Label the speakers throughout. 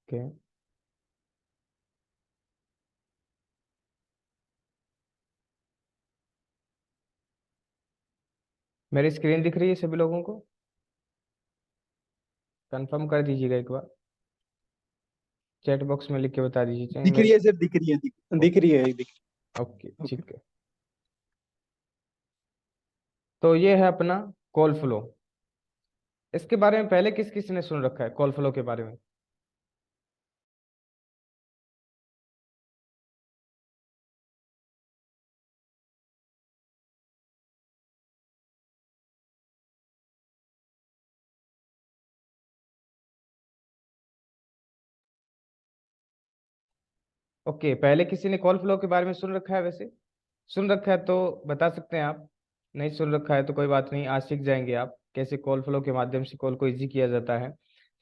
Speaker 1: Okay. मेरी screen दिख रही है सभी लोगों को? कंफर्म कर दीजिएगा एक बार, चैट बॉक्स में लिख के बता दीजिए चाहे
Speaker 2: दिख
Speaker 1: मेरे।
Speaker 2: रही है सर, दिख रही है, दिख रही है, दिख।
Speaker 1: Okay
Speaker 2: okay.
Speaker 1: ठीक है। तो ये है अपना कॉल फ्लो। इसके बारे में पहले किस किस ने सुन रखा है कॉल फ्लो के बारे में? ओके, पहले किसी ने कॉल फ्लो के बारे में सुन रखा है वैसे? सुन रखा है तो बता सकते हैं आप। नहीं सुन रखा है तो कोई बात नहीं, आज सीख जाएंगे आप कैसे कॉल फ्लो के माध्यम से कॉल को इजी किया जाता है।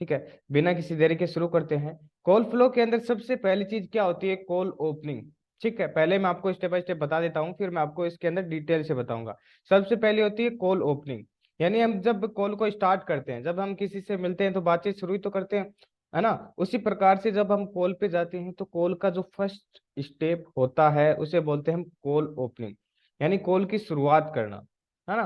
Speaker 1: ठीक है, बिना किसी देरी के शुरू करते हैं। कॉल फ्लो के अंदर सबसे पहली चीज क्या होती है? Call opening. ठीक है, पहले मैं आपको स्टेप बाय स्टेप बता देता हूँ, फिर मैं आपको इसके अंदर डिटेल से बताऊंगा। सबसे पहले होती है कॉल ओपनिंग। यानी हम जब कॉल को स्टार्ट करते हैं, जब हम किसी से मिलते हैं तो बातचीत शुरू ही तो करते हैं, है ना? उसी प्रकार से जब हम कॉल पे जाते हैं तो कॉल का जो फर्स्ट स्टेप होता है उसे बोलते हैं हम कॉल ओपनिंग। यानी कॉल की शुरुआत करना, है ना?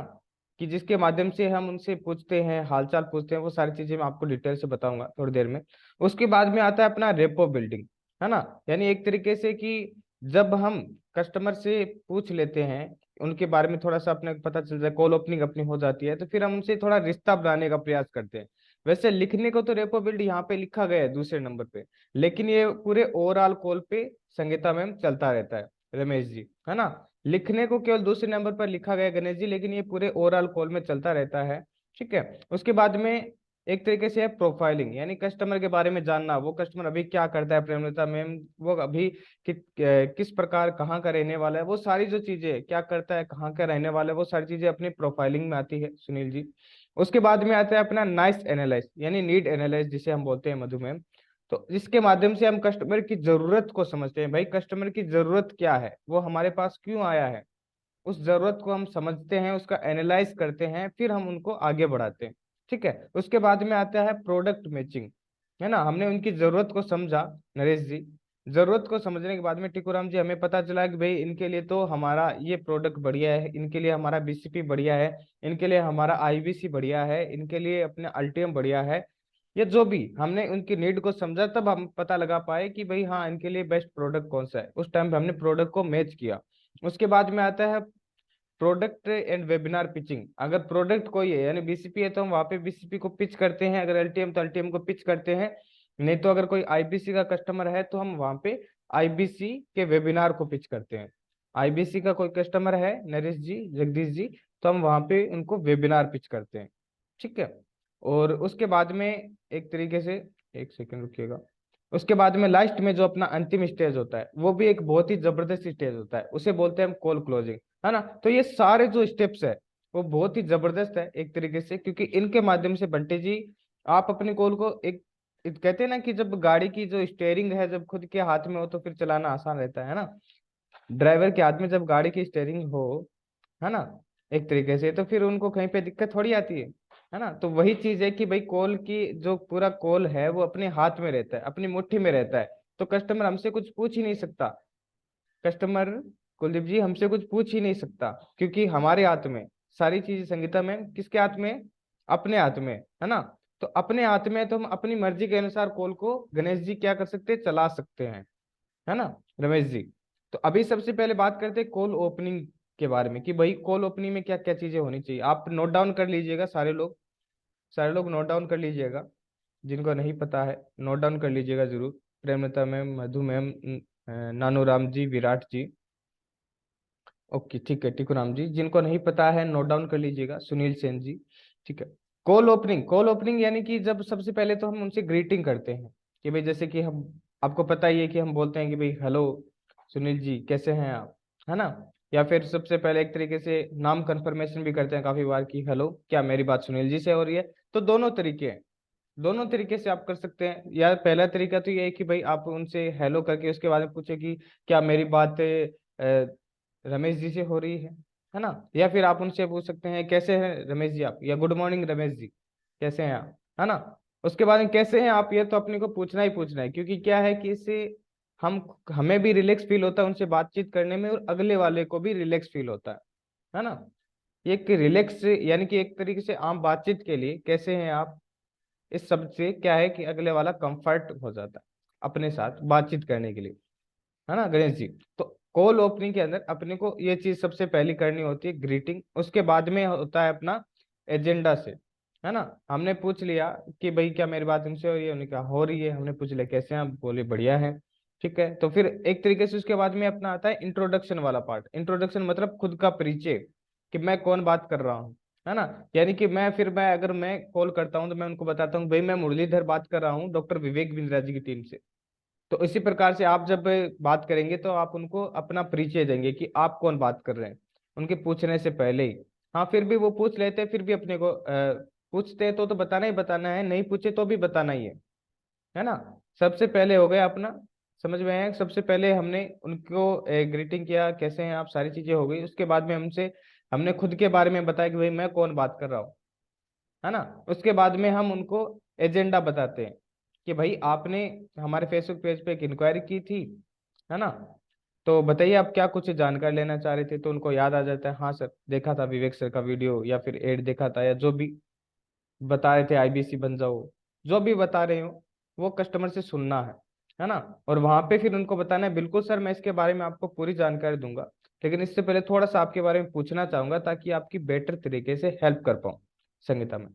Speaker 1: कि जिसके माध्यम से हम उनसे पूछते हैं, हालचाल पूछते हैं, वो सारी चीजें मैं आपको डिटेल से बताऊंगा थोड़ी देर में। उसके बाद में आता है अपना रेपो बिल्डिंग, है ना? यानी एक तरीके से कि जब हम कस्टमर से पूछ लेते हैं, उनके बारे में थोड़ा सा अपने पता चल जाए, कॉल ओपनिंग अपनी हो जाती है, तो फिर हम उनसे थोड़ा रिश्ता बनाने का प्रयास करते हैं। वैसे लिखने को तो रेपो बिल्ड यहाँ पे लिखा गया है दूसरे नंबर पे, लेकिन ये पूरे ओवरऑल कॉल पे संगीता मैम चलता रहता है, रमेश जी, है ना? लिखने को केवल दूसरे नंबर पर लिखा गया है गणेश जी, लेकिन ये पूरे ओवरऑल कॉल में चलता रहता है। ठीक है, उसके बाद में एक तरीके से है प्रोफाइलिंग, यानी कस्टमर के बारे में जानना, वो कस्टमर अभी क्या करता है प्रेमलता मैम, वो अभी किस प्रकार कहाँ का रहने वाला है, वो सारी जो चीजें हैं, क्या करता है, कहाँ का रहने वाला है, वो सारी चीजें अपनी प्रोफाइलिंग में आती है सुनील जी। उसके बाद में आता है अपना नाइस एनालाइज, यानी नीड एनालाइज जिसे हम बोलते हैं मधु मैम। तो इसके माध्यम से हम कस्टमर की जरूरत को समझते हैं, भाई कस्टमर की जरूरत क्या है, वो हमारे पास क्यों आया है, उस जरूरत को हम समझते हैं, उसका एनालाइज करते हैं, फिर हम उनको आगे बढ़ाते हैं। ठीक है, उसके बाद में आता है प्रोडक्ट मैचिंग, है ना? हमने उनकी जरूरत को समझा, नरेश जी। जरूरत को समझने के बाद में टिकुराम जी हमें पता चला कि भाई इनके लिए तो हमारा ये प्रोडक्ट बढ़िया है, इनके लिए हमारा बीसीपी बढ़िया है, इनके लिए हमारा आईबीसी बढ़िया है, इनके लिए अपने अल्टीएम बढ़िया है। ये जो भी हमने उनकी नीड को समझा, तब हम पता लगा पाए कि भाई हाँ, इनके लिए बेस्ट प्रोडक्ट कौन सा है, उस टाइम पे हमने प्रोडक्ट को मैच किया। उसके बाद में आता है प्रोडक्ट एंड वेबिनार पिचिंग। अगर प्रोडक्ट कोई है यानी बीसीपी है तो हम वहाँ पे बीसीपी को पिच करते हैं, अगर एलटीएम तो एलटीएम को पिच करते हैं। नहीं तो अगर कोई आईबीसी का कस्टमर है तो हम वहाँ पे आईबीसी के वेबिनार को पिच करते हैं। आईबीसी का कोई कस्टमर है नरेश जी, जगदीश जी, तो हम वहाँ पे उनको वेबिनार पिच करते हैं। ठीक है, और उसके बाद में एक तरीके से, एक सेकंड रुकिएगा, उसके बाद में लास्ट में जो अपना अंतिम स्टेज होता है वो भी एक बहुत ही जबरदस्त स्टेज होता है, उसे बोलते हैं हम कॉल क्लोजिंग, है ना? तो ये सारे जो स्टेप्स है वो बहुत ही जबरदस्त है एक तरीके से, क्योंकि इनके माध्यम से बंटे जी आप अपनी कॉल को एक कहते हैं ना कि जब गाड़ी की जो स्टेयरिंग है जब खुद के हाथ में हो तो फिर चलाना आसान रहता है ना? ड्राइवर के हाथ में जब गाड़ी की स्टेयरिंग हो, है ना, एक तरीके से, तो फिर उनको कहीं पे दिक्कत थोड़ी आती है ना? तो वही चीज है कि भाई कॉल की जो पूरा कॉल है वो अपने हाथ में रहता है, अपनी मुट्ठी में रहता है। तो कस्टमर हमसे कुछ पूछ ही नहीं सकता, कस्टमर कुलदीप जी हमसे कुछ पूछ ही नहीं सकता, क्योंकि हमारे हाथ में सारी चीजें, संगीता मैम किसके हाथ में है? अपने हाथ में, है ना? तो अपने हाथ में है, तो हम अपनी मर्जी के अनुसार कॉल को गणेश जी क्या कर सकते हैं, चला सकते हैं, है ना रमेश जी? तो अभी सबसे पहले बात करते हैं कॉल ओपनिंग के बारे में, कि भाई कॉल ओपनिंग में क्या क्या चीजें होनी चाहिए। आप नोट डाउन कर लीजिएगा, सारे लोग, सारे लोग नोट डाउन कर लीजिएगा, जिनको नहीं पता है नोट डाउन कर लीजिएगा जरूर। प्रेमलता मैम, मधु मैम, नानू राम जी, विराट जी। ओके ठीक है, टिकुराम जी, जिनको नहीं पता है नोट डाउन कर लीजिएगा, सुनील सेन जी। ठीक है, कॉल ओपनिंग, कॉल ओपनिंग यानी कि जब सबसे पहले तो हम उनसे ग्रीटिंग करते हैं, कि भाई जैसे कि हम, आपको पता ही है कि हम बोलते हैं कि भाई हेलो सुनील जी कैसे हैं आप, है ना? या फिर सबसे पहले एक तरीके से नाम कंफर्मेशन भी करते हैं काफी बार कि हेलो क्या मेरी बात सुनील जी से हो रही है? तो दोनों तरीके हैं, दोनों तरीके से आप कर सकते हैं। या पहला तरीका तो ये है कि भाई आप उनसे हेलो करके उसके बाद में पूछे कि क्या मेरी बात रमेश जी से हो रही है ना? या फिर आप उनसे पूछ सकते हैं कैसे हैं रमेश जी आप, या गुड मॉर्निंग रमेश जी कैसे हैं आप, है ना? उसके बाद में कैसे हैं आप, ये तो अपने को पूछना ही पूछना है, क्योंकि क्या है कि इससे हम हमें भी रिलैक्स फील होता है उनसे बातचीत करने में, और अगले वाले को भी रिलैक्स फील होता है ना। ये कि रिलैक्स यानी कि एक तरीके से आम बातचीत के लिए कैसे हैं आप, इस सब से क्या है कि अगले वाला कंफर्ट हो जाता है अपने साथ बातचीत करने के लिए, है ना गणेश जी। तो कॉल ओपनिंग के अंदर अपने को ये चीज सबसे पहली करनी होती है ग्रीटिंग, उसके बाद में होता है अपना एजेंडा से, है ना। हमने पूछ लिया कि भाई क्या मेरी बात उनसे हो रही है, उन्होंने कहा हो रही है, हमने पूछ लिया कैसे हैं आप, बोले बढ़िया है। ठीक है, तो फिर एक तरीके से उसके बाद में अपना आता है इंट्रोडक्शन वाला पार्ट। इंट्रोडक्शन मतलब खुद का परिचय, कि मैं कौन बात कर रहा हूँ, है ना। यानी कि मैं अगर मैं कॉल करता हूँ तो मैं उनको बताता हूँ भाई मैं मुरलीधर बात कर रहा हूँ डॉक्टर विवेक बिंद्रा जी की टीम से। तो इसी प्रकार से आप जब बात करेंगे तो आप उनको अपना परिचय देंगे कि आप कौन बात कर रहे हैं, उनके पूछने से पहले ही। हाँ फिर भी वो पूछ लेते हैं, फिर भी अपने को पूछते हैं तो बताना ही बताना है, नहीं पूछे तो भी बताना ही है ना। सबसे पहले हो गया अपना, समझ में आया, सबसे पहले हमने उनको ग्रीटिंग किया, कैसे हैं आप, सारी चीजें हो गई। उसके बाद में हमने खुद के बारे में बताया कि भाई मैं कौन बात कर रहा हूँ, है ना। उसके बाद में हम उनको एजेंडा बताते हैं कि भाई आपने हमारे फेसबुक पेज पे एक इंक्वायरी की थी, है ना। तो बताइए आप क्या कुछ जानकारी लेना चाह रहे थे, तो उनको याद आ जाता है हाँ सर देखा था विवेक सर का वीडियो, या फिर एड देखा था, या जो भी बता रहे थे आईबीसी बन जाओ, जो भी बता रहे हो वो कस्टमर से सुनना है ना। और वहां पे फिर उनको बताना है बिल्कुल सर मैं इसके बारे में आपको पूरी जानकारी दूंगा, लेकिन इससे पहले थोड़ा सा आपके बारे में पूछना चाहूंगा ताकि आपकी बेटर तरीके से हेल्प कर पाऊँ संगीता में।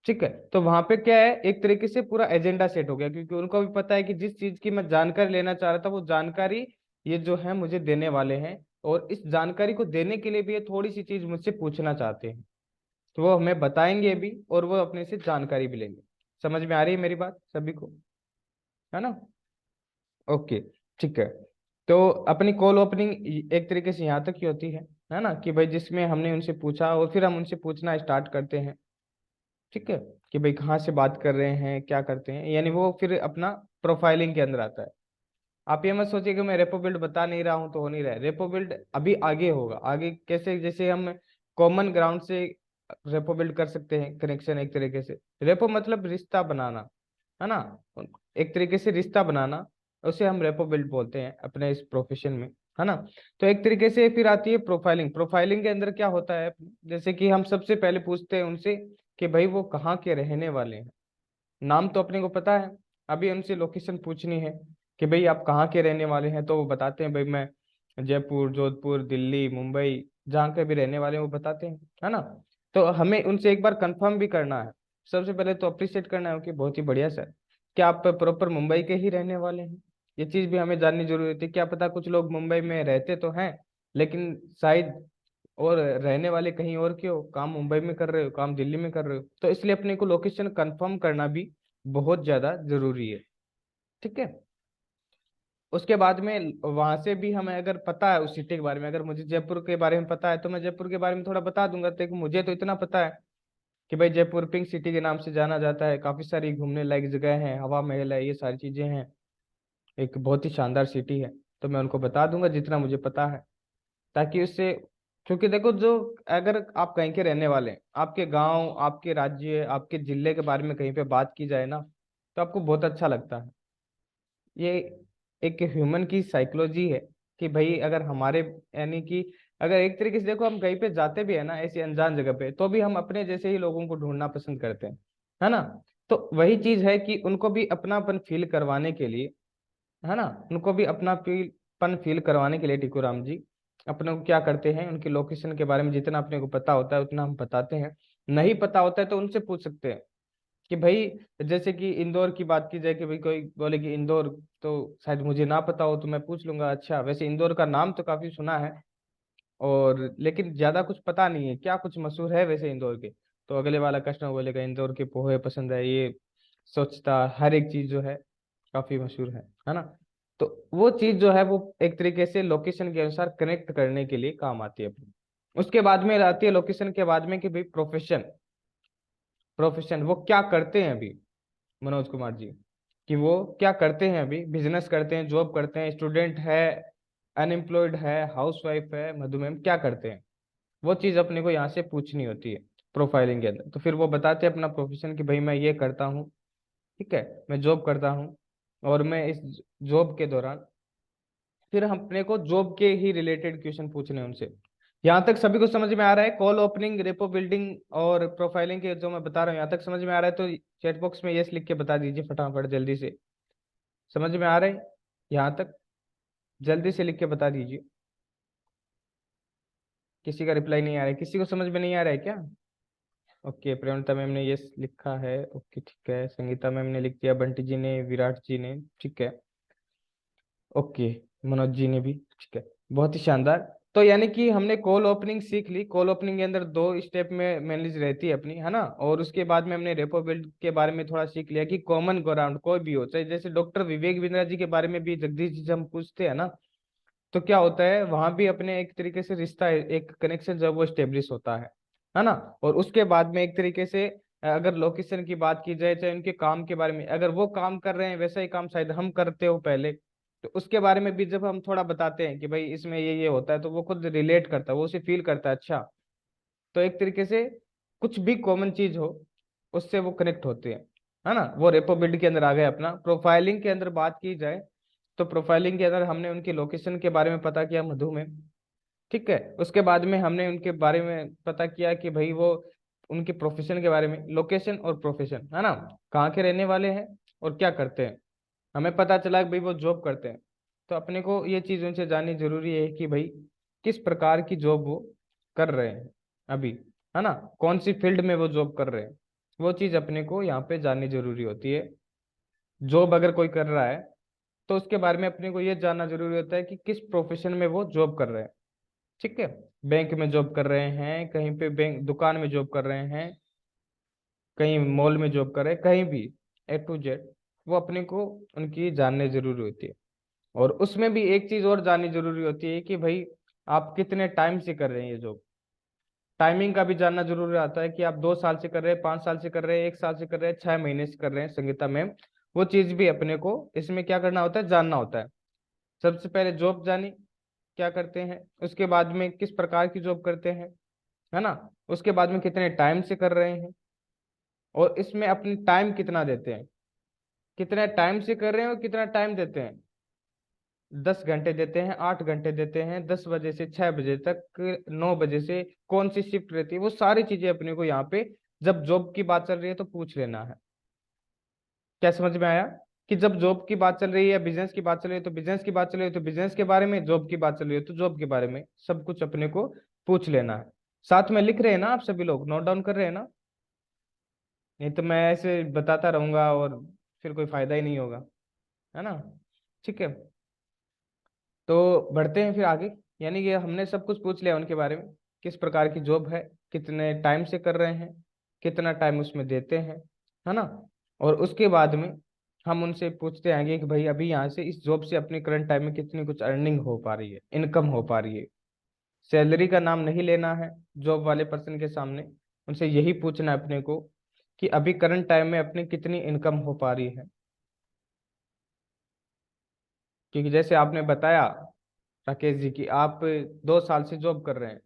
Speaker 1: ठीक है, तो वहां पे क्या है, एक तरीके से पूरा एजेंडा सेट हो गया, क्योंकि उनको भी पता है कि जिस चीज की मैं जानकारी लेना चाह रहा था वो जानकारी ये जो है मुझे देने वाले हैं, और इस जानकारी को देने के लिए भी ये थोड़ी सी चीज मुझसे पूछना चाहते हैं, तो वो हमें बताएंगे भी और वो अपने से जानकारी भी लेंगे। समझ में आ रही है मेरी बात सभी को, है ना। ओके, ठीक है। तो अपनी कॉल ओपनिंग एक तरीके से यहाँ तक ही होती है ना, कि भाई जिसमें हमने उनसे पूछा और फिर हम उनसे पूछना स्टार्ट करते हैं। ठीक है, कि भाई कहाँ से बात कर रहे हैं, क्या करते हैं, यानी वो फिर अपना प्रोफाइलिंग के अंदर आता है। आप ये मत सोचिए कि मैं रेपो बिल्ड बता नहीं रहा हूँ तो हो नहीं रहा है, रेपो बिल्ड अभी आगे होगा। आगे कैसे, जैसे हम कॉमन ग्राउंड से रेपो बिल्ड कर सकते हैं, कनेक्शन एक तरीके से। रेपो मतलब रिश्ता बनाना, है ना, एक तरीके से रिश्ता बनाना, उसे हम रेपो बिल्ड बोलते हैं अपने इस प्रोफेशन में, है ना। तो एक तरीके से फिर आती है प्रोफाइलिंग। प्रोफाइलिंग के अंदर क्या होता है, जैसे कि हम सबसे पहले पूछते हैं उनसे कि भाई वो कहाँ के रहने वाले हैं। नाम तो अपने को पता है, अभी उनसे लोकेशन पूछनी है कि भाई आप कहाँ के रहने वाले हैं, तो वो बताते हैं भाई मैं जयपुर, जोधपुर, दिल्ली, मुंबई, जहाँ के भी रहने वाले हैं वो बताते हैं, है ना। तो हमें उनसे एक बार कंफर्म भी करना है। सबसे पहले तो अप्रिशिएट करना है कि बहुत ही बढ़िया सर, क्या आप प्रॉपर मुंबई के ही रहने वाले हैं। ये चीज भी हमें जाननी जरूरी होती है, क्या पता कुछ लोग मुंबई में रहते तो हैं लेकिन शायद और रहने वाले कहीं और के हो, काम मुंबई में कर रहे हो, काम दिल्ली में कर रहे हो, तो इसलिए अपने को लोकेशन कंफर्म करना भी बहुत ज्यादा जरूरी है। ठीक है, उसके बाद में वहां से भी हमें अगर पता है उस सिटी के बारे में, अगर मुझे जयपुर के बारे में पता है तो मैं जयपुर के बारे में थोड़ा बता दूंगा। तो मुझे तो इतना पता है कि भाई जयपुर पिंक सिटी के नाम से जाना जाता है, काफी सारी घूमने लायक जगह है, हवा महल है, ये सारी चीजें हैं, एक बहुत ही शानदार सिटी है। तो मैं उनको बता दूंगा जितना मुझे पता है, ताकि उससे, क्योंकि देखो जो, अगर आप कहीं के रहने वाले हैं, आपके गांव, आपके राज्य, आपके जिले के बारे में कहीं पे बात की जाए ना, तो आपको बहुत अच्छा लगता है। ये एक ह्यूमन की साइकोलॉजी है कि भाई अगर हमारे, यानी कि अगर एक तरीके से देखो हम कहीं पे जाते भी है ना ऐसी अनजान जगह पे, तो भी हम अपने जैसे ही लोगों को ढूंढना पसंद करते हैं, है ना। तो वही चीज है कि उनको भी अपनापन फील करवाने के लिए, है ना, उनको भी अपना पन फील करवाने के लिए टीकू जी अपने को क्या करते हैं, उनकी लोकेशन के बारे में जितना अपने को पता होता है उतना हम बताते हैं। नहीं पता होता है तो उनसे पूछ सकते हैं कि भाई, जैसे कि इंदौर की बात की जाए कि भाई कोई बोले कि इंदौर, तो शायद मुझे ना पता हो तो मैं पूछ लूंगा अच्छा वैसे इंदौर का नाम तो काफी सुना है, और लेकिन ज्यादा कुछ पता नहीं है क्या कुछ मशहूर है वैसे इंदौर के। तो अगले वाला कस्टमर बोलेगा इंदौर के पोहे पसंद है, ये स्वच्छता हर एक चीज जो है काफी मशहूर है ना। तो वो चीज जो है वो एक तरीके से लोकेशन के अनुसार कनेक्ट करने के लिए काम आती है अपनी। उसके बाद में आती है लोकेशन के बाद में कि भाई प्रोफेशन। प्रोफेशन वो क्या करते हैं अभी, मनोज कुमार जी, कि वो क्या करते हैं अभी, बिजनेस करते हैं, जॉब करते हैं, स्टूडेंट है, अनएम्प्लॉयड है, हाउस वाइफ है, मधुमेह, क्या करते हैं, वो चीज अपने को यहाँ से पूछनी होती है प्रोफाइलिंग के अंदर। तो फिर वो बताते हैं अपना प्रोफेशन कि भाई मैं ये करता हूँ, ठीक है, मैं जॉब करता हूँ और मैं इस जॉब के दौरान, फिर हम अपने को जॉब के ही रिलेटेड क्वेश्चन पूछने हैं उनसे। यहाँ तक सभी को समझ में आ रहा है? कॉल ओपनिंग, रेपो बिल्डिंग और प्रोफाइलिंग के जो मैं बता रहा हूँ, यहाँ तक समझ में आ रहा है? तो चैट बॉक्स में यस लिख के बता दीजिए फटाफट, जल्दी से। समझ में आ रहा है यहाँ तक? जल्दी से लिख के बता दीजिए। किसी का रिप्लाई नहीं आ रहा है? किसी को समझ में नहीं आ रहा है क्या? ओके, प्रेरणता मैम ने यस लिखा है, ओके ठीक है। संगीता मैम ने लिख दिया, बंटी जी ने, विराट जी ने, ठीक है, ओके, मनोज जी ने भी, ठीक है, बहुत ही शानदार। तो यानी कि हमने कॉल ओपनिंग सीख ली। कॉल ओपनिंग के अंदर दो स्टेप में मैनेज रहती है अपनी, है ना। और उसके बाद में हमने रेपो बिल्ड के बारे में थोड़ा सीख लिया कि कॉमन ग्राउंड कोई भी हो, चाहे जैसे डॉक्टर विवेक बिंद्रा जी के बारे में भी जगदीश जी से हम पूछते हैं ना, तो क्या होता है वहां भी अपने एक तरीके से रिश्ता, एक कनेक्शन जब वो स्टेब्लिश होता है ना। और उसके बाद में एक तरीके से अगर लोकेशन की बात की जाए, चाहे उनके काम के बारे में, अगर वो काम कर रहे हैं वैसा ही काम शायद हम करते हो पहले, तो उसके बारे में भी जब हम थोड़ा बताते हैं कि भाई इसमें ये होता है, तो वो खुद रिलेट करता है, वो उसे फील करता है, अच्छा। तो एक तरीके से कुछ भी कॉमन चीज हो उससे वो कनेक्ट होते हैं, है ना। वो रेपो बिल्ड के अंदर आ गए। अपना प्रोफाइलिंग के अंदर बात की जाए, तो प्रोफाइलिंग के अंदर हमने उनकी लोकेशन के बारे में पता किया, मधु में, ठीक है। उसके बाद में हमने उनके बारे में पता किया कि भाई वो उनके प्रोफेशन के बारे में, लोकेशन और प्रोफेशन, है ना, कहाँ के रहने वाले हैं और क्या करते हैं। हमें पता चला कि भाई वो जॉब करते हैं, तो अपने को ये चीज उनसे जाननी जरूरी है कि भाई किस प्रकार की जॉब वो कर रहे हैं अभी, है ना, कौन सी फील्ड में वो जॉब कर रहे हैं। वो चीज अपने को यहाँ पे जाननी जरूरी होती है। जॉब अगर कोई कर रहा है तो उसके बारे में अपने को ये जानना जरूरी होता है कि किस प्रोफेशन में वो जॉब कर रहे हैं, ठीक है। बैंक में जॉब कर रहे हैं, कहीं पे बैंक दुकान में जॉब कर रहे हैं, कहीं मॉल में जॉब कर रहे हैं, कहीं भी, A to Z, वो अपने को उनकी जानने जरूरी होती है। और उसमें भी एक चीज और जाननी जरूरी होती है कि भाई आप कितने टाइम से कर रहे हैं ये जॉब। टाइमिंग का भी जानना जरूरी आता है कि आप 2 साल से कर रहे हैं, 5 साल से कर रहे हैं, 1 साल से कर रहे हैं, 6 महीने से कर रहे हैं, संगीता मैम। वो चीज भी अपने को इसमें क्या करना होता है, जानना होता है। सबसे पहले जॉब जानी, क्या करते हैं, उसके बाद में किस प्रकार की जॉब करते हैं, है ना, उसके बाद में कितने टाइम से कर रहे हैं, और इसमें अपनी टाइम कितना देते हैं, कितने टाइम से कर रहे हैं और कितना टाइम देते हैं। 10 घंटे देते हैं, 8 घंटे देते हैं, 10 बजे से 6 बजे तक, 9 बजे से कौन सी शिफ्ट रहती है, वो सारी चीजें अपने को यहाँ पे जब जॉब की बात चल रही है तो पूछ लेना है। क्या समझ में आया? कि जब जॉब की बात चल रही है या बिजनेस की बात चल रही है तो बिजनेस की बात चल रही है तो बिजनेस के बारे में, जॉब की बात चल रही है तो जॉब के बारे में, सब कुछ अपने को पूछ लेना है। साथ में लिख रहे हैं ना आप सभी लोग, नोट डाउन कर रहे हैं ना? नहीं तो मैं ऐसे बताता रहूंगा और फिर कोई फायदा ही नहीं होगा, है ना। ठीक है, तो बढ़ते हैं फिर आगे। यानी कि हमने सब कुछ पूछ लिया उनके बारे में, किस प्रकार की जॉब है, कितने टाइम से कर रहे हैं, कितना टाइम उसमें देते हैं, है ना। और उसके बाद में हम उनसे पूछते आएंगे कि भाई अभी यहाँ से इस जॉब से अपने करंट टाइम में कितनी कुछ अर्निंग हो पा रही है, इनकम हो पा रही है। सैलरी का नाम नहीं लेना है जॉब वाले पर्सन के सामने, उनसे यही पूछना है अपने को कि अभी करंट टाइम में अपनी कितनी इनकम हो पा रही है। क्योंकि जैसे आपने बताया राकेश जी की आप 2 साल से जॉब कर रहे हैं,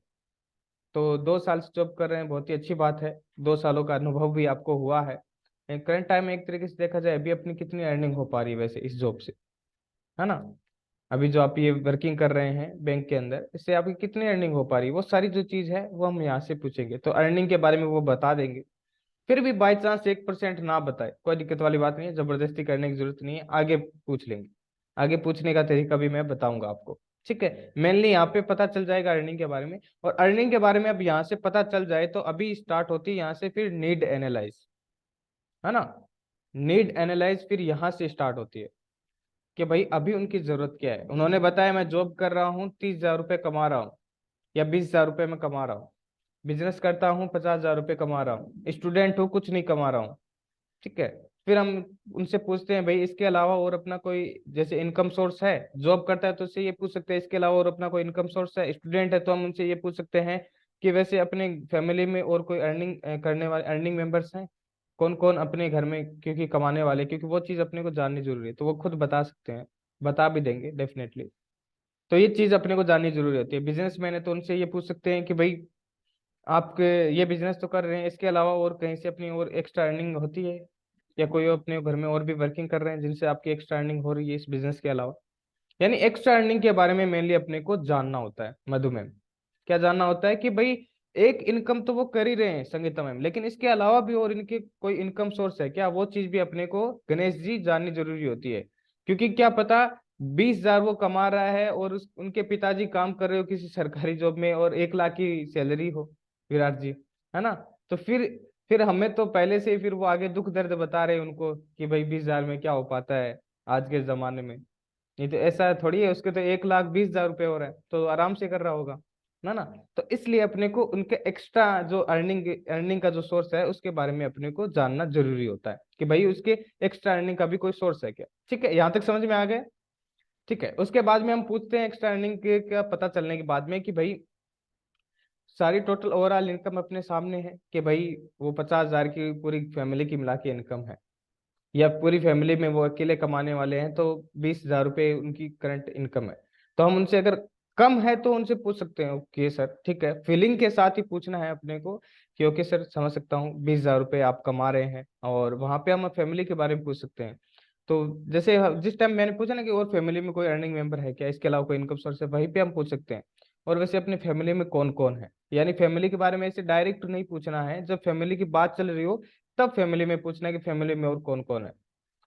Speaker 1: तो 2 साल से जॉब कर रहे हैं, बहुत ही अच्छी बात है। 2 सालों का अनुभव भी आपको हुआ है। करंट टाइम में एक तरीके से देखा जाए अभी अपनी कितनी अर्निंग हो पा रही है वैसे इस जॉब से, है ना। अभी जो आप ये वर्किंग कर रहे हैं बैंक के अंदर, इससे आपकी कितनी अर्निंग हो पा रही है, वो सारी जो चीज़ है वो हम यहाँ से पूछेंगे, तो अर्निंग के बारे में वो बता देंगे। फिर भी बाई चांस 1% ना बताए, कोई दिक्कत वाली बात नहीं है, जबरदस्ती करने की जरूरत नहीं है, आगे पूछ लेंगे। आगे पूछने का तरीका भी मैं बताऊंगा आपको, ठीक है। मेनली यहाँ पे पता चल जाएगा अर्निंग के बारे में। और अर्निंग के बारे में अब यहाँ से पता चल जाए तो अभी स्टार्ट होती है यहाँ से फिर नीड एनालाइज, है ना। नीड एनालाइज फिर यहाँ से स्टार्ट होती है कि भाई अभी उनकी जरूरत क्या है। उन्होंने बताया मैं जॉब कर रहा हूँ, 30,000 रुपये कमा रहा हूँ या 20,000 रुपये में कमा रहा हूँ, बिजनेस करता हूँ, 50,000 रुपये कमा रहा हूँ, स्टूडेंट हूँ, कुछ नहीं कमा रहा हूँ, ठीक है। फिर हम उनसे पूछते हैं भाई इसके अलावा और अपना कोई जैसे इनकम सोर्स है, जॉब करता है तो उससे ये पूछ सकते हैं इसके अलावा और अपना कोई इनकम सोर्स है, स्टूडेंट है तो हम उनसे ये पूछ सकते हैं कि वैसे अपने फैमिली में और कोई अर्निंग करने वाले अर्निंग मेंबर्स हैं, कौन कौन अपने घर में, क्योंकि कमाने वाले, क्योंकि वो चीज़ अपने को जाननी जरूरी है, तो वो खुद बता सकते हैं, बता भी देंगे डेफिनेटली। तो ये चीज़ अपने को जाननी जरूरी होती है। बिजनेसमैन है तो उनसे ये पूछ सकते हैं कि भाई आप ये बिजनेस तो कर रहे हैं, इसके अलावा और कहीं से अपनी और एक्स्ट्रा अर्निंग होती है, या कोई अपने घर में और भी वर्किंग कर रहे हैं जिनसे आपकी एक्स्ट्रा अर्निंग हो रही है इस बिजनेस के अलावा? यानी एक्स्ट्रा अर्निंग के बारे में मेनली अपने को जानना होता है मधुमेह में। क्या जानना होता है कि भाई एक इनकम तो वो कर ही रहे हैं संगीता मैम, लेकिन इसके अलावा भी और इनके कोई इनकम सोर्स है क्या, वो चीज भी अपने को गणेश जी जाननी जरूरी होती है। क्योंकि क्या पता 20,000 वो कमा रहा है और उनके पिताजी काम कर रहे हो किसी सरकारी जॉब में और 1 लाख की सैलरी हो, विराट जी, है ना? तो फिर हमें तो पहले से ही फिर वो आगे दुख दर्द बता रहे हैं उनको कि भाई 20,000 में क्या हो पाता है आज के जमाने में। नहीं तो ऐसा थोड़ी है, उसके तो 1,20,000 रुपये हो रहा है तो आराम से कर रहा होगा, ना। तो इसलिए अपने को उनके एक्स्ट्रा जो अर्निंग अर्निंग का जो सोर्स है उसके बारे में अपने को जानना जरूरी होता है कि भाई उसके एक्स्ट्रा अर्निंग का भी कोई सोर्स है क्या। ठीक है, यहाँ तक समझ में आ गया? ठीक है, उसके बाद में हम पूछते हैं एक्स्ट्रा अर्निंग के का पता चलने के बाद में कि भाई सारी टोटल ओवरऑल इनकम अपने सामने है कि भाई वो 50,000 की पूरी फैमिली की मिला के इनकम है, या पूरी फैमिली में वो अकेले कमाने वाले हैं तो 20,000 रुपये उनकी करंट इनकम है। तो हम उनसे अगर कम है तो उनसे पूछ सकते हैं ओके सर, ठीक है, फीलिंग के साथ ही पूछना है अपने को कि ओके सर समझ सकता हूँ 20,000 रुपये आप कमा रहे हैं, और वहां पे हम फैमिली के बारे में पूछ सकते हैं। तो जैसे जिस टाइम मैंने पूछा ना कि और फैमिली में कोई अर्निंग मेंबर है क्या, इसके अलावा कोई इनकम सोर्स है, वहीं पे हम पूछ सकते हैं। और वैसे अपनी फैमिली में कौन कौन है, यानी फैमिली के बारे में ऐसे डायरेक्ट नहीं पूछना है, जब फैमिली की बात चल रही हो तब फैमिली में पूछना है कि फैमिली में और कौन कौन है।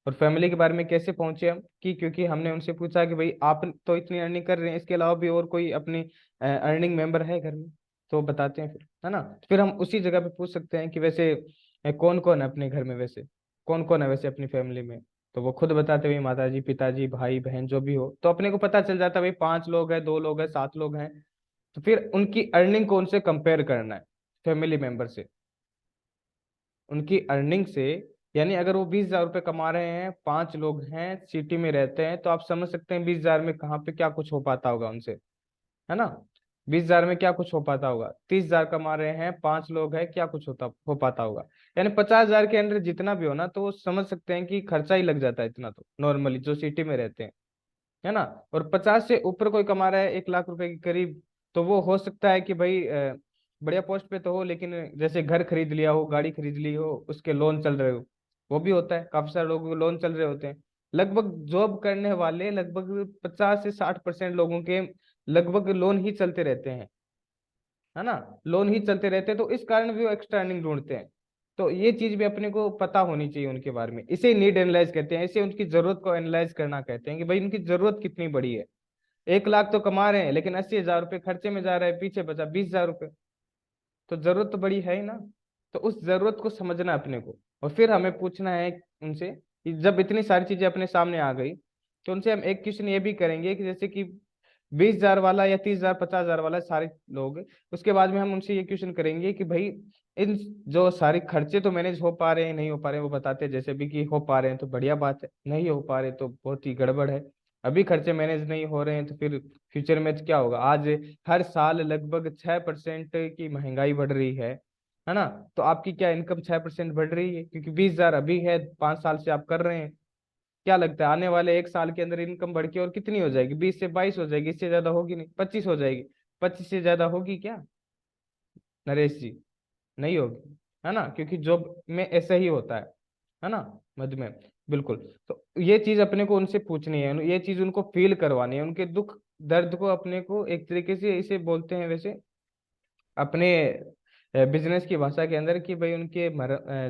Speaker 1: और फैमिली के बारे में कैसे पहुंचे हम, कि क्योंकि हमने उनसे पूछा कि भाई आप तो इतनी अर्निंग कर रहे हैं, इसके अलावा भी और कोई अपनी अर्निंग मेंबर है घर में, तो बताते हैं फिर, है ना? फिर हम उसी जगह पे पूछ सकते हैं कि वैसे कौन कौन है अपने घर में, वैसे कौन कौन है वैसे अपनी फैमिली में। तो वो खुद बताते भाई माता जी पिताजी भाई बहन जो भी हो, तो अपने को पता चल जाता है भाई 5 लोग हैं 2 लोग हैं 7 लोग हैं। तो फिर उनकी अर्निंग को उनसे कंपेयर करना है, फैमिली मेंबर से, उनकी अर्निंग से। यानी अगर वो 20,000 रुपये कमा रहे हैं, 5 लोग हैं सिटी में रहते हैं, तो आप समझ सकते हैं 20,000 में कहाँ पे क्या कुछ हो पाता होगा उनसे, है ना? 20,000 में क्या कुछ हो पाता होगा, 30,000 कमा रहे हैं 5 लोग हैं, क्या कुछ हो पाता होगा। यानी 50,000 के अंदर जितना भी हो ना, तो वो समझ सकते हैं कि खर्चा ही लग जाता है इतना तो नॉर्मली जो सिटी में रहते हैं, है ना? और 50 से ऊपर कोई कमा रहा है 1 लाख रुपए के करीब, तो वो हो सकता है कि भाई बढ़िया पोस्ट पे तो हो, लेकिन जैसे घर खरीद लिया हो गाड़ी खरीद ली हो उसके लोन चल रहे हो, वो भी होता है, काफी सारे लोगों के लोन चल रहे होते हैं। लगभग जॉब करने वाले लगभग 50 से 60% लोगों के लगभग लोन ही चलते रहते हैं, है ना? लोन ही चलते रहते हैं, तो इस कारण भी वो एक्स्ट्रा अर्निंग ढूंढते हैं। तो ये चीज भी अपने को पता होनी चाहिए उनके बारे में, इसे नीड एनालाइज कहते हैं, इसे उनकी जरूरत को एनालाइज करना कहते हैं कि भाई उनकी जरूरत कितनी बड़ी है। 1 लाख तो कमा रहे हैं लेकिन 80,000 रुपये खर्चे में जा रहा है, पीछे बचा 20,000 रुपये, तो जरूरत तो बड़ी है ही ना। तो उस जरूरत को समझना है अपने को, और फिर हमें पूछना है उनसे कि जब इतनी सारी चीजें अपने सामने आ गई, तो उनसे हम एक क्वेश्चन ये भी करेंगे कि जैसे कि 20,000 वाला या 30,000 50,000 वाला सारे लोग, उसके बाद में हम उनसे ये क्वेश्चन करेंगे कि भाई इन जो सारे खर्चे तो मैनेज हो पा रहे हैं नहीं हो पा रहे हैं, वो बताते हैं जैसे भी कि हो पा रहे हैं तो बढ़िया बात है, नहीं हो पा रहे तो बहुत ही गड़बड़ है। अभी खर्चे मैनेज नहीं हो रहे हैं तो फिर फ्यूचर में तो क्या होगा। आज हर साल लगभग 6% की महंगाई बढ़ रही है ना? तो आपकी क्या इनकम 6% बढ़ रही है, क्योंकि 20,000 अभी है, 5 साल से आप कर रहे हैं। क्या लगता है आने वाले 1 साल के अंदर इनकम बढ़ के और कितनी हो जाएगी? 20 से 22 हो जाएगी, इससे ज्यादा होगी नहीं, 25 हो जाएगी। 25 से ज्यादा होगी क्या नरेश जी? नहीं होगी, है ना? क्योंकि जॉब में ऐसा ही होता है ना? मधुमेह, बिल्कुल। तो ये चीज अपने को उनसे पूछनी है, ये चीज उनको फील करवानी है, उनके दुख दर्द को अपने को एक तरीके से इसे बोलते हैं वैसे अपने बिजनेस की भाषा के अंदर कि भाई उनके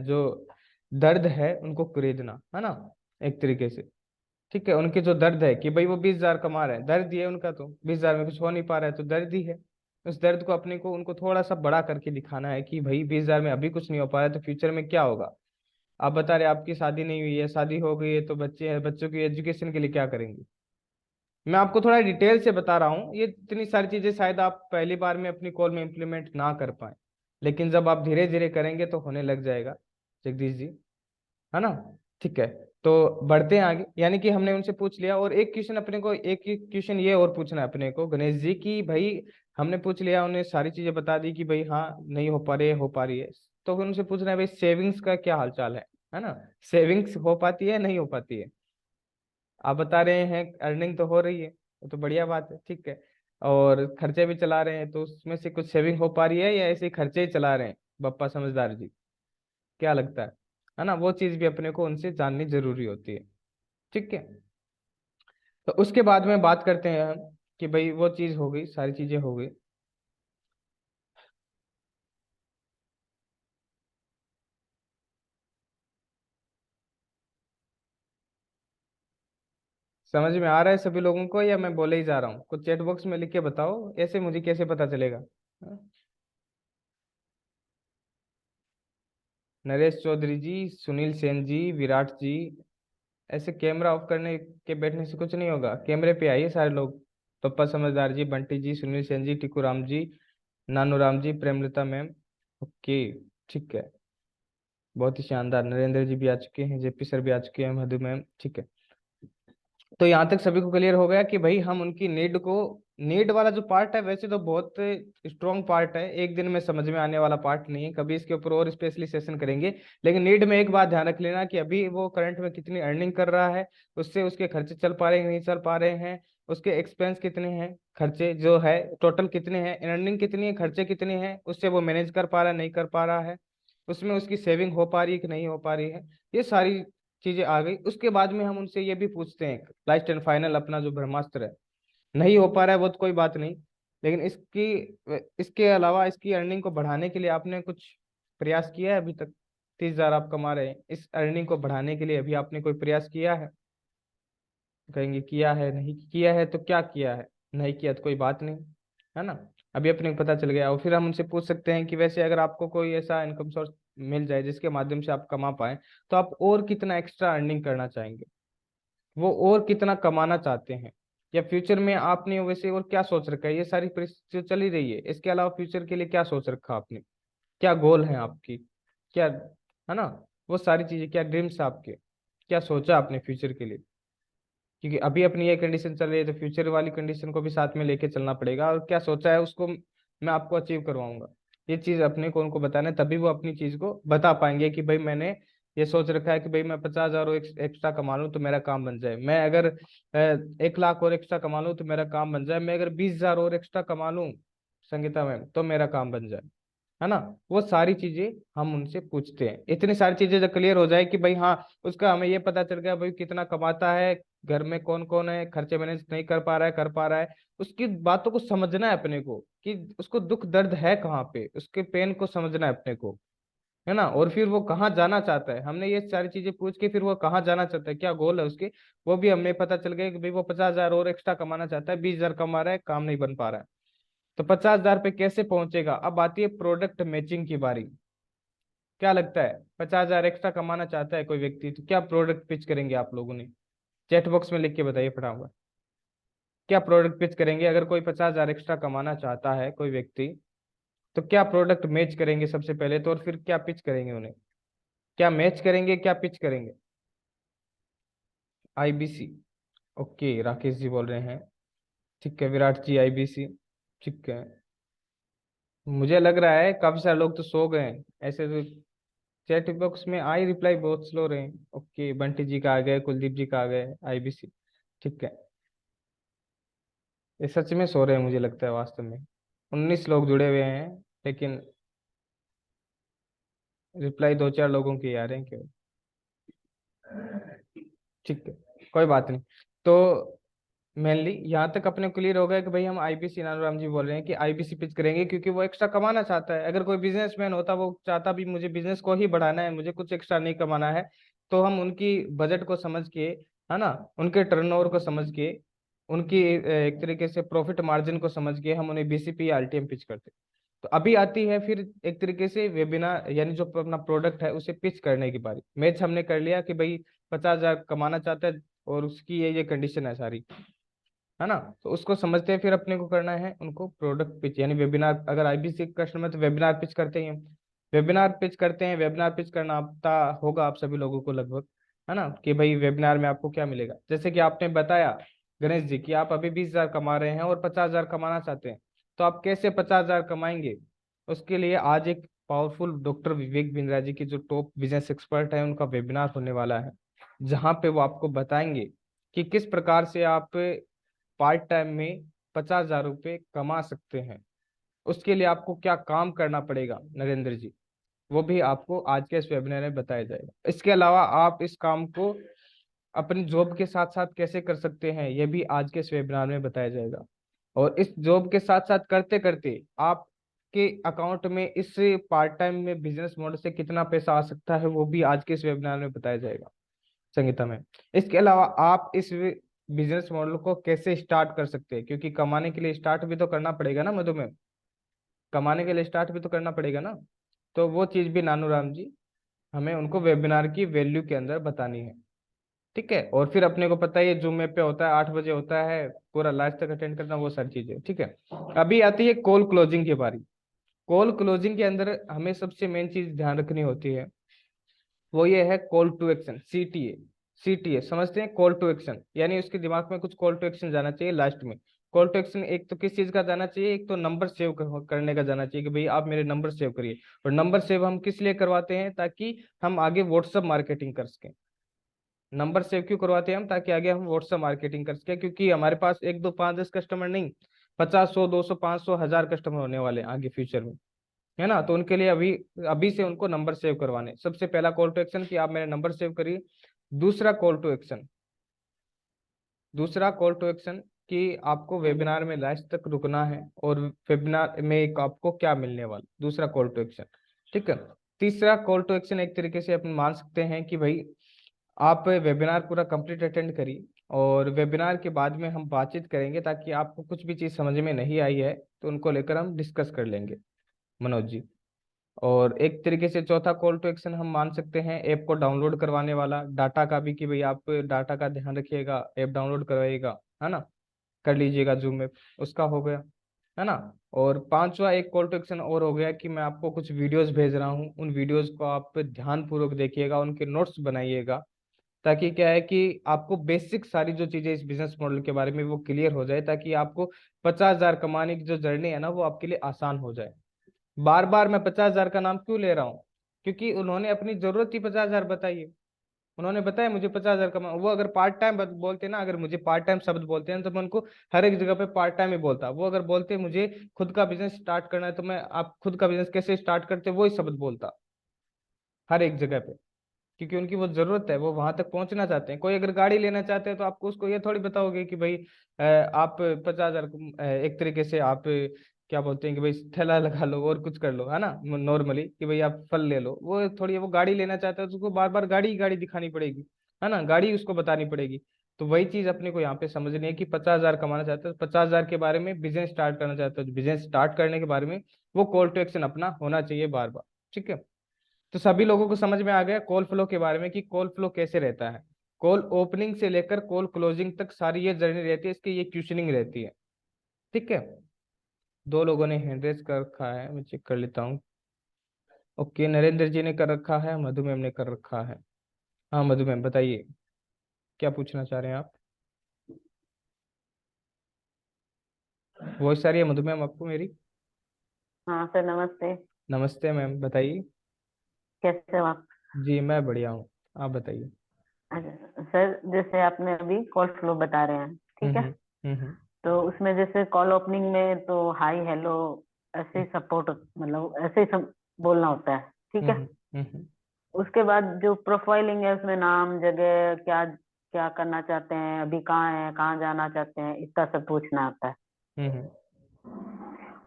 Speaker 1: जो दर्द है उनको खरीदना, है ना? एक तरीके से, ठीक है, उनके जो दर्द है कि भाई वो 20,000 कमा रहे हैं, दर्द ही है उनका, तो 20,000 में कुछ हो नहीं पा रहा है तो दर्द ही है। उस दर्द को अपने को उनको थोड़ा सा बड़ा करके दिखाना है कि भाई 20,000 में अभी कुछ नहीं हो पा रहा है तो फ्यूचर में क्या होगा। आप बता रहे आपकी शादी नहीं हुई है, शादी हो गई है तो बच्चे हैं, बच्चों की एजुकेशन के लिए क्या करेंगे। मैं आपको थोड़ा डिटेल से बता रहा हूँ, ये इतनी सारी चीजें शायद आप पहली बार में अपनी कॉल में इम्प्लीमेंट ना कर पाए, लेकिन जब आप धीरे धीरे करेंगे तो होने लग जाएगा, जगदीश जी, है ना? ठीक है, तो बढ़ते हैं आगे। यानी कि हमने उनसे पूछ लिया, और एक क्वेश्चन अपने को, एक क्वेश्चन ये और पूछना है अपने को गणेश जी की भाई हमने पूछ लिया, उन्हें सारी चीजें बता दी कि भाई हाँ नहीं हो पा रही है हो पा रही है, तो फिर उनसे पूछना है भाई सेविंग्स का क्या हाल चाल है ना? सेविंग्स हो पाती है नहीं हो पाती है? आप बता रहे हैं अर्निंग तो हो रही है, वो तो बढ़िया बात है, ठीक है, और खर्चे भी चला रहे हैं, तो उसमें से कुछ सेविंग हो पा रही है या ऐसे ही खर्चे ही चला रहे हैं बप्पा समझदार जी? क्या लगता है? है ना, वो चीज भी अपने को उनसे जाननी जरूरी होती है। ठीक है, तो उसके बाद में बात करते हैं हम कि भाई वो चीज हो गई, सारी चीजें हो गई। समझ में आ रहा है सभी लोगों को या मैं बोले ही जा रहा हूँ? कुछ चैट बॉक्स में लिख के बताओ, ऐसे मुझे कैसे पता चलेगा? हाँ? नरेश चौधरी जी, सुनील सेन जी, विराट जी, ऐसे कैमरा ऑफ करने के बैठने से कुछ नहीं होगा। कैमरे पे आइए सारे लोग। पप्पा समझदार जी, बंटी जी, सुनील सेन जी, टिकू राम जी, नानू राम जी, प्रेमलता मैम। ओके, ठीक है, बहुत ही शानदार। नरेंद्र जी भी आ चुके हैं, जेपी सर भी आ चुके हैं, मधु मैम, ठीक है। तो यहाँ तक सभी को क्लियर हो गया कि भाई हम उनकी नीड को, नीड वाला जो पार्ट है वैसे तो बहुत स्ट्रॉन्ग पार्ट है, एक दिन में समझ में आने वाला पार्ट नहीं है, कभी इसके ऊपर और स्पेशली सेशन करेंगे। लेकिन नीड में एक बात ध्यान रख लेना कि अभी वो करंट में कितनी अर्निंग कर रहा है, उससे उसके खर्चे चल पा रहे हैं नहीं चल पा रहे हैं, उसके एक्सपेंस कितने हैं, खर्चे जो है टोटल कितने हैं, अर्निंग कितनी है, खर्चे कितने हैं, उससे वो मैनेज कर पा रहा है नहीं कर पा रहा है, उसमें उसकी सेविंग हो पा रही है कि नहीं हो पा रही है। ये सारी चीजें आ गई। उसके बाद में हम उनसे ये भी पूछते हैं, लास्ट एंड फाइनल अपना जो ब्रह्मास्त्र है, नहीं हो पा रहा है वो तो कोई बात नहीं, लेकिन इसके अलावा इसकी अर्निंग को बढ़ाने के लिए आपने कुछ प्रयास किया है अभी तक? 30,000 आप कमा रहे हैं, इस अर्निंग को बढ़ाने के लिए अभी आपने कोई प्रयास किया है? कहेंगे किया है, नहीं किया है तो क्या किया है? नहीं किया तो कोई बात नहीं, है ना, अभी अपने को पता चल गया। और फिर हम उनसे पूछ सकते हैं कि वैसे अगर आपको कोई ऐसा इनकम सोर्स मिल जाए जिसके माध्यम से आप कमा पाए, तो आप और कितना एक्स्ट्रा अर्निंग करना चाहेंगे, वो और कितना कमाना चाहते हैं, या फ्यूचर में आपने वैसे और क्या सोच रखा है? ये सारी परिस्थिति जो चल ही रही है, इसके अलावा फ्यूचर के लिए क्या सोच रखा आपने, क्या गोल है आपकी, क्या, है ना, वो सारी चीजें, क्या ड्रीम्स आपके, क्या सोचा आपने फ्यूचर के लिए? क्योंकि अभी अपनी ये कंडीशन चल रही है तो फ्यूचर वाली कंडीशन को भी साथ में लेके चलना पड़ेगा, और क्या सोचा है उसको मैं आपको अचीव करवाऊंगा। ये चीज अपने को उनको बताना है, तभी वो अपनी चीज को बता पाएंगे कि भाई मैंने ये सोच रखा है कि भाई मैं 50,000 एक्स्ट्रा कमा लूँ तो मेरा काम बन जाए, मैं अगर 1 लाख और एक्स्ट्रा कमा लूँ तो मेरा काम बन जाए, मैं अगर 20,000 और एक्स्ट्रा कमा लूँ संगीता मैम तो मेरा काम बन जाए, है ना। वो सारी चीजें हम उनसे पूछते हैं। इतनी सारी चीजें जब क्लियर हो जाए कि भाई हाँ, उसका हमें ये पता चल गया भाई कितना कमाता है, घर में कौन कौन है, खर्चे मैनेज नहीं कर पा रहा है कर पा रहा है, उसकी बातों को समझना है अपने को कि उसको दुख दर्द है कहाँ पे, उसके पेन को समझना है अपने को, है ना। और फिर वो कहाँ जाना चाहता है, हमने ये सारी चीजें पूछ के फिर वो कहाँ जाना चाहता है, क्या गोल है उसके, वो भी हमें पता चल गया कि भाई वो 50,000 और एक्स्ट्रा कमाना चाहता है, 20,000 कमा रहा है, काम नहीं बन पा रहा है, तो 50,000 पे कैसे पहुंचेगा? अब आती है प्रोडक्ट मैचिंग की बारी। क्या लगता है, 50,000 एक्स्ट्रा कमाना चाहता है कोई व्यक्ति, तो क्या प्रोडक्ट पिच करेंगे आप लोगों ने? चैट बॉक्स में लिख के बताइए फटाफट, क्या प्रोडक्ट पिच करेंगे अगर कोई 50,000 एक्स्ट्रा कमाना चाहता है कोई व्यक्ति, तो क्या प्रोडक्ट मैच करेंगे सबसे पहले तो, और फिर क्या पिच करेंगे उन्हें? क्या मैच करेंगे, क्या पिच करेंगे? आईबीसी, ओके, राकेश जी बोल रहे हैं, ठीक है, विराट जी आईबीसी, ठीक है। मुझे लग रहा है काफी सारे लोग तो सो गए हैं ऐसे तो, चैट बॉक्स में आई रिप्लाई बहुत स्लो रहे। ओके, बंटी जी का आ गए, कुलदीप जी का आ गए, आईबीसी, ठीक है। ये सच में सो रहे हैं मुझे लगता है वास्तव में, 19 लोग जुड़े हुए हैं, लेकिन रिप्लाई 2-4 लोगों के ही आ रहे हैं केवल, ठीक है, कोई बात नहीं। तो मेनली यहाँ तक अपने क्लियर हो गया कि भाई हम आईबीसी, नानूराम जी बोल रहे हैं कि आईबीसी पिच करेंगे क्योंकि वो एक्स्ट्रा कमाना चाहता है। अगर कोई बिजनेसमैन होता वो चाहता भी मुझे बिजनेस को ही बढ़ाना है, मुझे कुछ एक्स्ट्रा नहीं कमाना है, तो हम उनकी बजट को समझ के, है ना, उनके टर्नओवर को समझ के, उनकी एक तरीके से प्रॉफिट मार्जिन को समझ के हम उन्हें बीसीपी या आरटीएम पिच करते। तो अभी आती है फिर एक तरीके से वेबिनार, यानी जो अपना प्रोडक्ट है उसे पिच करने की बारी। मैच हमने कर लिया कि भाई 50,000 कमाना चाहता है और उसकी ये कंडीशन है सारी, है ना। तो उसको समझते हैं, फिर अपने को करना है उनको प्रोडक्ट पिच, यानी वेबिनार। अगर आईबीसी कस्टमर है तो वेबिनार पिच करते हैं, वेबिनार पिच करते हैं। वेबिनार पिच करना आता होगा आप सभी लोगों को लगभग, है ना, कि भाई वेबिनार में आपको क्या मिलेगा। जैसे कि आपने बताया गणेश जी कि आप अभी 20,000 कमा रहे हैं और 50,000 कमाना चाहते हैं, तो आप कैसे 50,000 कमाएंगे? उसके लिए आज एक पावरफुल डॉक्टर विवेक बिंद्रा जी की जो टॉप बिजनेस एक्सपर्ट है उनका वेबिनार होने वाला है, जहाँ पे वो आपको बताएंगे कि किस प्रकार से आप पार्ट टाइम में 50,000 रुपये कमा सकते हैं। उसके लिए आपको क्या काम करना पड़ेगा नरेंद्र जी? वो भी आपको आज के इस वेबिनार में बताया जाएगा। इसके अलावा आप इस काम को अपनी जॉब के साथ साथ कैसे कर सकते हैं, ये भी आज के इस वेबिनार में बताया जाएगा। और इस जॉब के साथ साथ करते करते आपके अकाउंट में इस पार्ट टाइम में बिजनेस मॉडल से कितना पैसा आ सकता है, वो भी आज के इस वेबिनार में बताया जाएगा संगीता में। इसके अलावा आप इस बिजनेस मॉडल को कैसे स्टार्ट कर सकते हैं, क्योंकि कमाने के लिए स्टार्ट भी तो करना पड़ेगा ना मधुमेह, कमाने के लिए स्टार्ट भी तो करना पड़ेगा ना। तो वो चीज भी नानू राम जी हमें उनको वेबिनार की वैल्यू के अंदर बतानी है। ठीक है, और फिर अपने को पता है ये जूम पे होता है, 8 बजे होता है, पूरा लास्ट तक अटेंड करना, वो सारी चीजें। ठीक है, अभी आती है कॉल क्लोजिंग की बारी। कॉल क्लोजिंग के अंदर हमें सबसे मेन चीज ध्यान रखनी होती है, वो ये है call to action, CTA. CTA समझते हैं, कॉल टू एक्शन, यानी उसके दिमाग में कुछ कॉल टू एक्शन जाना चाहिए लास्ट में। कॉल टू एक्शन एक तो किस चीज का जाना चाहिए, एक तो नंबर सेव करने का जाना चाहिए कि भाई आप मेरे नंबर सेव करिए। और नंबर सेव हम किस लिए करवाते हैं, ताकि हम आगे व्हाट्सअप मार्केटिंग कर सकें। नंबर सेव क्यों करवाते हैं हम, ताकि आगे हम व्हाट्सएप मार्केटिंग कर सके, क्योंकि हमारे पास एक दो पाँच दस कस्टमर नहीं, 50, 100, 200, 500, 1000 कस्टमर होने वाले हैं आगे फ्यूचर में, है ना। तो उनके लिए अभी अभी से उनको नंबर सेव करवाने, सबसे पहला कॉल टू एक्शन कि आप मेरे नंबर सेव करिए। दूसरा कॉल टू एक्शन, दूसरा कॉल टू एक्शन कि आपको वेबिनार में लास्ट तक रुकना है, और वेबिनार में एक आपको क्या मिलने वाला, दूसरा कॉल टू एक्शन। ठीक है, तीसरा कॉल टू एक्शन एक तरीके से अपन मान सकते हैं कि भाई आप वेबिनार पूरा कंप्लीट अटेंड करिए, और वेबिनार के बाद में हम बातचीत करेंगे, ताकि आपको कुछ भी चीज़ समझ में नहीं आई है तो उनको लेकर हम डिस्कस कर लेंगे मनोज जी। और एक तरीके से चौथा कॉल टू एक्शन हम मान सकते हैं ऐप को डाउनलोड करवाने वाला, डाटा का भी, कि भाई आप डाटा का ध्यान रखिएगा, ऐप डाउनलोड करवाइएगा, है ना, कर लीजिएगा जूम ऐप, उसका हो गया, है ना। और पांचवा एक कॉल टू एक्शन और हो गया कि मैं आपको कुछ वीडियोस भेज रहा हूँ, उन वीडियोस को आप ध्यान पूर्वक देखिएगा, उनके नोट्स बनाइएगा, ताकि क्या है कि आपको बेसिक सारी जो चीजें इस बिजनेस मॉडल के बारे में वो क्लियर हो जाए, ताकि आपको 50,000 कमाने की जो जर्नी है ना वो आपके लिए आसान हो जाए। बार बार मैं 50,000 का नाम क्यों ले रहा हूँ, क्योंकि उन्होंने अपनी जरूरत ही 50,000 बताई है। उन्होंने बताया मुझे 50,000 कमा, वो अगर पार्ट टाइम बोलते ना, अगर मुझे पार्ट टाइम शब्द बोलते हैं तो मैं उनको हर एक जगह पे पार्ट टाइम ही बोलता। वो अगर बोलते मुझे खुद का बिजनेस स्टार्ट करना है, तो मैं आप खुद का बिजनेस कैसे स्टार्ट करते वही शब्द बोलता हर एक जगह पे, क्योंकि उनकी वो जरूरत है, वो वहां तक पहुंचना चाहते हैं। कोई अगर गाड़ी लेना चाहते हैं तो आपको उसको ये थोड़ी बताओगे कि भाई आप 50,000 एक तरीके से आप क्या बोलते हैं कि भाई ठेला लगा लो और कुछ कर लो, है ना, नॉर्मली कि भाई आप फल ले लो, वो थोड़ी, वो गाड़ी लेना चाहता है तो उसको बार बार गाड़ी ही गाड़ी दिखानी पड़ेगी, है ना, गाड़ी उसको बतानी पड़ेगी। तो वही चीज अपने को यहाँ पे समझनी है कि 50,000 कमाना चाहते हो, 50,000 के बारे में बिजनेस स्टार्ट करना चाहते हो, बिजनेस स्टार्ट करने के बारे में वो कॉल टू एक्शन अपना होना चाहिए बार बार। ठीक है, तो सभी लोगों को समझ में आ गया कॉल फ्लो के बारे में कि कॉल फ्लो कैसे रहता है। कॉल ओपनिंग से लेकर कॉल क्लोजिंग तक सारी ये जर्नी रहती है, इसकी ये क्वेश्चनिंग रहती है। ठीक है, दो लोगों ने हैंड रेज कर रखा है, मैं चेक कर लेता हूँ। ओके, नरेंद्र जी ने कर रखा है, मधु मैम ने कर रखा है। हाँ मधु मैम बताइए, क्या पूछना चाह रहे हैं आप। वॉइस आ रही है मधु मैम आपको मेरी।
Speaker 3: हाँ सर, नमस्ते।
Speaker 1: नमस्ते मैम, बताइए।
Speaker 3: कैसे हो आप?
Speaker 1: जी मैं बढ़िया हूँ, आप बताइए।
Speaker 3: अच्छा, सर जैसे आपने अभी कॉल फ्लो बता रहे हैं, ठीक है।
Speaker 1: हम्म हम्म
Speaker 3: तो उसमें जैसे कॉल ओपनिंग में तो हाय हेलो ऐसे ही सपोर्ट, मतलब ऐसे ही सब बोलना होता है, ठीक
Speaker 1: हम्म
Speaker 3: है।
Speaker 1: हम्म हम्म हम्म
Speaker 3: उसके बाद जो प्रोफाइलिंग है उसमें नाम, जगह, क्या क्या करना चाहते हैं, अभी कहाँ है, कहाँ जाना चाहते हैं, इतना सब पूछना आता है।